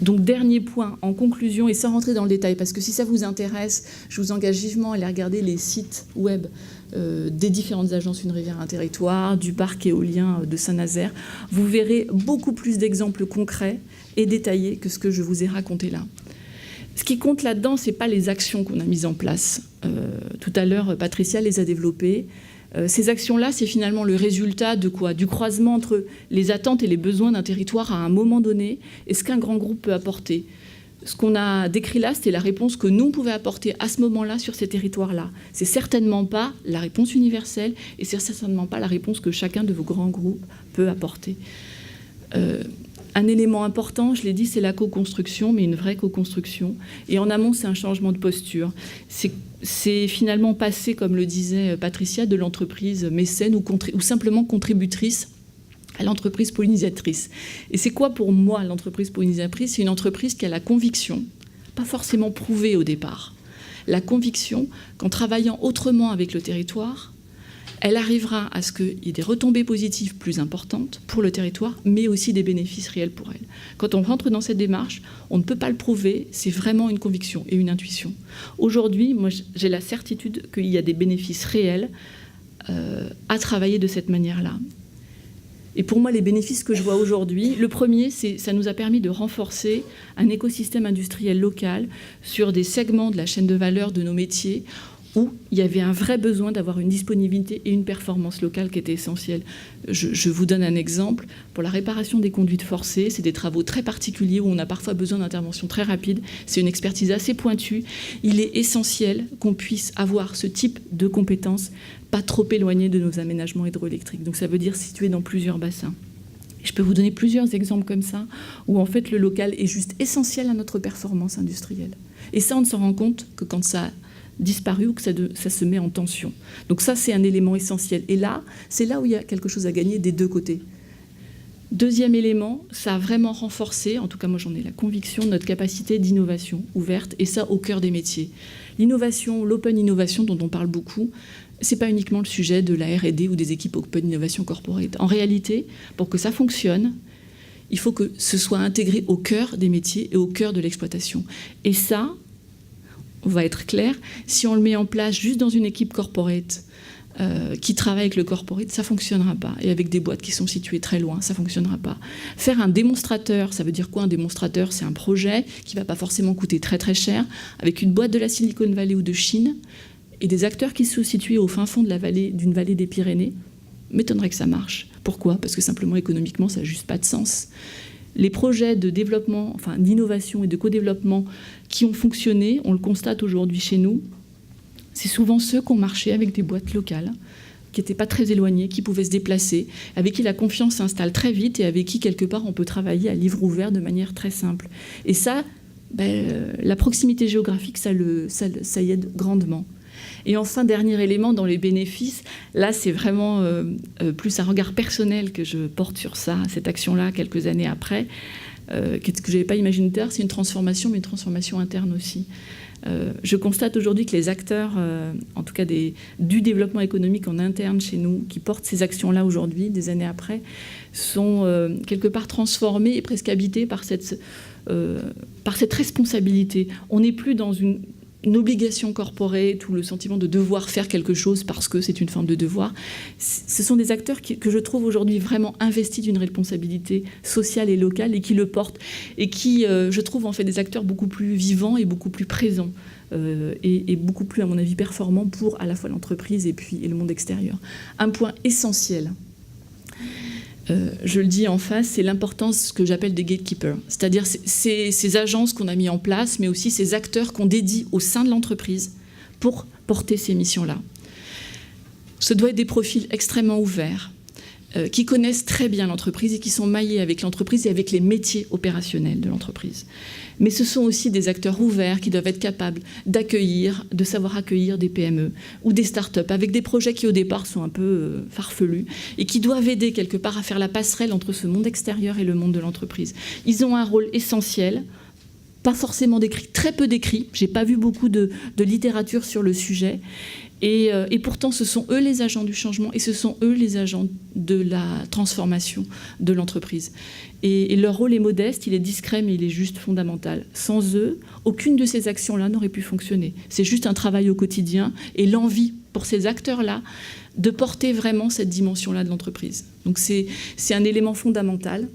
Donc, dernier point, en conclusion, et sans rentrer dans le détail, parce que si ça vous intéresse, je vous engage vivement à aller regarder les sites web des différentes agences Une rivière, un territoire, du parc éolien de Saint-Nazaire. Vous verrez beaucoup plus d'exemples concrets et détaillés que ce que je vous ai raconté là. Ce qui compte là-dedans, ce n'est pas les actions qu'on a mises en place. Tout à l'heure, Patricia les a développées. Ces actions-là, c'est finalement le résultat de quoi ? Du croisement entre les attentes et les besoins d'un territoire à un moment donné et ce qu'un grand groupe peut apporter. Ce qu'on a décrit là, c'était la réponse que nous, on pouvait apporter à ce moment-là sur ces territoires-là. C'est certainement pas la réponse universelle et c'est certainement pas la réponse que chacun de vos grands groupes peut apporter. Un élément important, je l'ai dit, c'est la co-construction, mais une vraie co-construction. Et en amont, c'est un changement de posture. C'est finalement passer, comme le disait Patricia, de l'entreprise mécène ou simplement contributrice à l'entreprise pollinisatrice. Et c'est quoi pour moi l'entreprise pollinisatrice ? C'est une entreprise qui a la conviction, pas forcément prouvée au départ, la conviction qu'en travaillant autrement avec le territoire, elle arrivera à ce qu'il y ait des retombées positives plus importantes pour le territoire, mais aussi des bénéfices réels pour elle. Quand on rentre dans cette démarche, on ne peut pas le prouver, c'est vraiment une conviction et une intuition. Aujourd'hui, moi, j'ai la certitude qu'il y a des bénéfices réels à travailler de cette manière-là. Et pour moi, les bénéfices que je vois aujourd'hui, le premier, ça nous a permis de renforcer un écosystème industriel local sur des segments de la chaîne de valeur de nos métiers où il y avait un vrai besoin d'avoir une disponibilité et une performance locale qui était essentielle. Je vous donne un exemple. Pour la réparation des conduites forcées, c'est des travaux très particuliers où on a parfois besoin d'interventions très rapides. C'est une expertise assez pointue. Il est essentiel qu'on puisse avoir ce type de compétences pas trop éloignées de nos aménagements hydroélectriques. Donc ça veut dire situé dans plusieurs bassins. Je peux vous donner plusieurs exemples comme ça, où en fait le local est juste essentiel à notre performance industrielle. Et ça, on ne s'en rend compte que quand ça disparu ou que ça se met en tension. Donc ça, c'est un élément essentiel. Et là, c'est là où il y a quelque chose à gagner des deux côtés. Deuxième élément, ça a vraiment renforcé, en tout cas moi j'en ai la conviction, notre capacité d'innovation ouverte, et ça au cœur des métiers. L'innovation, l'open innovation dont on parle beaucoup, c'est pas uniquement le sujet de la R&D ou des équipes Open Innovation Corporate. En réalité, pour que ça fonctionne, il faut que ce soit intégré au cœur des métiers et au cœur de l'exploitation. Et ça, on va être clair, si on le met en place juste dans une équipe corporate qui travaille avec le corporate, ça ne fonctionnera pas. Et avec des boîtes qui sont situées très loin, ça ne fonctionnera pas. Faire un démonstrateur, ça veut dire quoi un démonstrateur ? C'est un projet qui ne va pas forcément coûter très très cher, avec une boîte de la Silicon Valley ou de Chine, et des acteurs qui sont situés au fin fond d'une vallée des Pyrénées. M'étonnerait que ça marche. Pourquoi ? Parce que simplement économiquement, ça n'a juste pas de sens. Les projets de développement, enfin d'innovation et de co-développement qui ont fonctionné, on le constate aujourd'hui chez nous, c'est souvent ceux qui ont marché avec des boîtes locales, qui n'étaient pas très éloignées, qui pouvaient se déplacer, avec qui la confiance s'installe très vite et avec qui, quelque part, on peut travailler à livre ouvert de manière très simple. Et ça, la proximité géographique, ça y aide grandement. Et enfin, dernier élément dans les bénéfices, là c'est vraiment plus un regard personnel que je porte sur ça, cette action-là, quelques années après, que je n'avais pas imaginé tard, c'est une transformation, mais une transformation interne aussi. Je constate aujourd'hui que les acteurs, en tout cas du développement économique en interne chez nous, qui portent ces actions-là aujourd'hui, des années après, sont quelque part transformés et presque habités par cette responsabilité. On n'est plus dans une obligation corporate ou le sentiment de devoir faire quelque chose parce que c'est une forme de devoir. Ce sont des acteurs que je trouve aujourd'hui vraiment investis d'une responsabilité sociale et locale et qui le portent et qui, je trouve, en fait des acteurs beaucoup plus vivants et beaucoup plus présents et beaucoup plus, à mon avis, performants pour à la fois l'entreprise et le monde extérieur. Un point essentiel, je le dis en face, c'est l'importance que j'appelle des gatekeepers, c'est-à-dire ces agences qu'on a mis en place, mais aussi ces acteurs qu'on dédie au sein de l'entreprise pour porter ces missions-là. Ce doit être des profils extrêmement ouverts, qui connaissent très bien l'entreprise et qui sont maillés avec l'entreprise et avec les métiers opérationnels de l'entreprise. Mais ce sont aussi des acteurs ouverts qui doivent être capables d'accueillir, de savoir accueillir des PME ou des start-up avec des projets qui au départ sont un peu farfelus et qui doivent aider quelque part à faire la passerelle entre ce monde extérieur et le monde de l'entreprise. Ils ont un rôle essentiel, pas forcément décrit, très peu décrit. J'ai pas vu beaucoup de littérature sur le sujet. Et pourtant, ce sont eux les agents du changement et ce sont eux les agents de la transformation de l'entreprise. Et leur rôle est modeste, il est discret, mais il est juste fondamental. Sans eux, aucune de ces actions-là n'aurait pu fonctionner. C'est juste un travail au quotidien et l'envie pour ces acteurs-là de porter vraiment cette dimension-là de l'entreprise. Donc c'est un élément fondamental.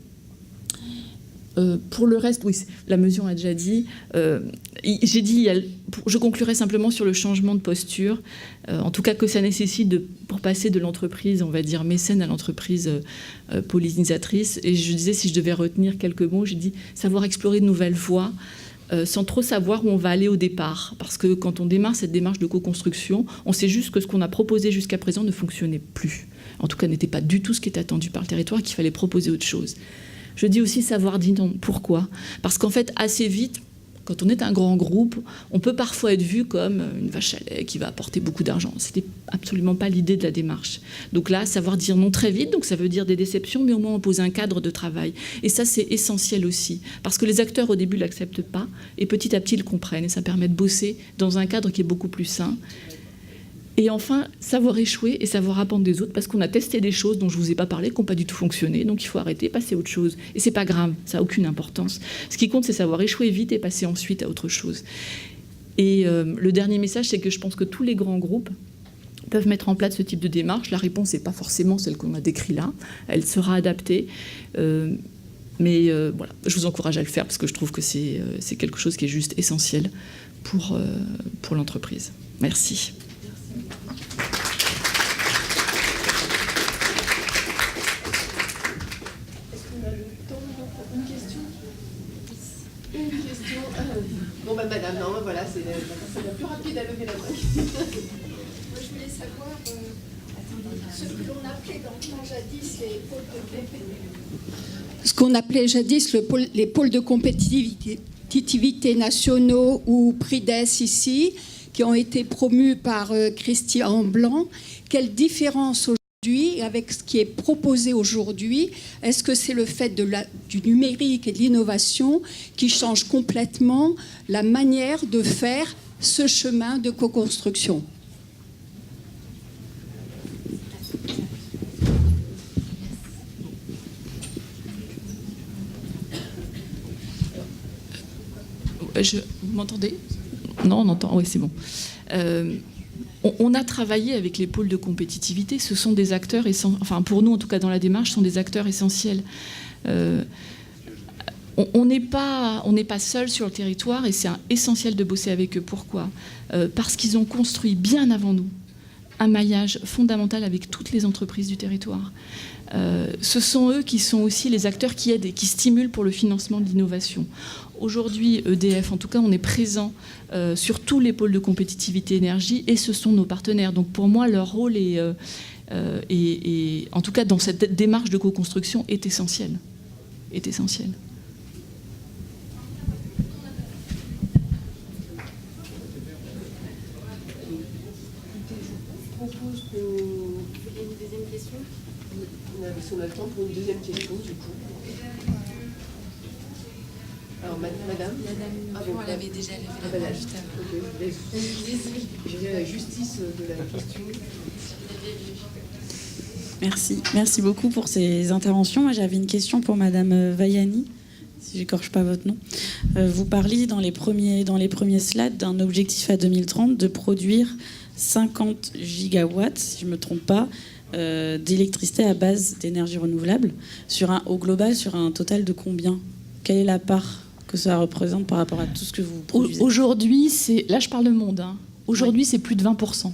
Pour le reste, oui, la mesure a déjà dit. J'ai dit, je conclurai simplement sur le changement de posture, en tout cas que ça nécessite pour passer de l'entreprise, on va dire, mécène à l'entreprise pollinisatrice. Et je disais, si je devais retenir quelques mots, j'ai dit savoir explorer de nouvelles voies, sans trop savoir où on va aller au départ. Parce que quand on démarre cette démarche de co-construction, on sait juste que ce qu'on a proposé jusqu'à présent ne fonctionnait plus. En tout cas, n'était pas du tout ce qui était attendu par le territoire et qu'il fallait proposer autre chose. Je dis aussi savoir dire non. Pourquoi ? Parce qu'en fait, assez vite, quand on est un grand groupe, on peut parfois être vu comme une vache à lait qui va apporter beaucoup d'argent. Ce n'était absolument pas l'idée de la démarche. Donc là, savoir dire non très vite, donc ça veut dire des déceptions, mais au moins on pose un cadre de travail. Et ça, c'est essentiel aussi. Parce que les acteurs, au début, ne l'acceptent pas, et petit à petit, ils le comprennent. Et ça permet de bosser dans un cadre qui est beaucoup plus sain. Et enfin, savoir échouer et savoir apprendre des autres, parce qu'on a testé des choses dont je ne vous ai pas parlé, qui n'ont pas du tout fonctionné, donc il faut arrêter, passer à autre chose. Et ce n'est pas grave, ça n'a aucune importance. Ce qui compte, c'est savoir échouer vite et passer ensuite à autre chose. Et le dernier message, c'est que je pense que tous les grands groupes peuvent mettre en place ce type de démarche. La réponse n'est pas forcément celle qu'on a décrite là, elle sera adaptée. Mais voilà, je vous encourage à le faire, parce que je trouve que c'est quelque chose qui est juste essentiel pour l'entreprise. Merci.
Bon, bah, madame, non, voilà, c'est la personne la plus rapide à lever la main.
Moi, je voulais savoir ce que l'on appelait dans le temps jadis les pôles de compétitivité. Ce qu'on appelait jadis les pôles de compétitivité nationaux ou PRIDES ici, qui ont été promus par Christian Blanc. Quelle différence aujourd'hui avec ce qui est proposé aujourd'hui? Est-ce que c'est le fait du numérique et de l'innovation qui change complètement la manière de faire ce chemin de co-construction?
Vous m'entendez? Non, on entend. Oui, c'est bon. On a travaillé avec les pôles de compétitivité. Ce sont des acteurs essentiels. Enfin, pour nous, en tout cas dans la démarche, ce sont des acteurs essentiels. On n'est pas seul sur le territoire et c'est essentiel de bosser avec eux. Pourquoi ? Parce qu'ils ont construit bien avant nous un maillage fondamental avec toutes les entreprises du territoire. Ce sont eux qui sont aussi les acteurs qui aident et qui stimulent pour le financement de l'innovation. Aujourd'hui, EDF, en tout cas, on est présent sur tous les pôles de compétitivité énergie et ce sont nos partenaires. Donc pour moi, leur rôle est, en tout cas dans cette démarche de co-construction, est essentiel. Est essentiel.
Je propose qu'il y ait une deuxième question. On a le temps pour une deuxième question, du coup. Alors, madame
elle avait déjà levé la main juste avant.
Okay. Je dirais la justice de la question.
Merci beaucoup pour ces interventions. Moi, j'avais une question pour Madame Vaiani, si j'écorche pas votre nom. Vous parliez dans les premiers slides d'un objectif à 2030 de produire 50 gigawatts, si je ne me trompe pas, d'électricité à base d'énergie renouvelable, au global, sur un total de combien? Quelle est la part que ça représente par rapport à tout ce que vous produisez?
Aujourd'hui, là je parle de monde. Aujourd'hui, c'est plus de 20%.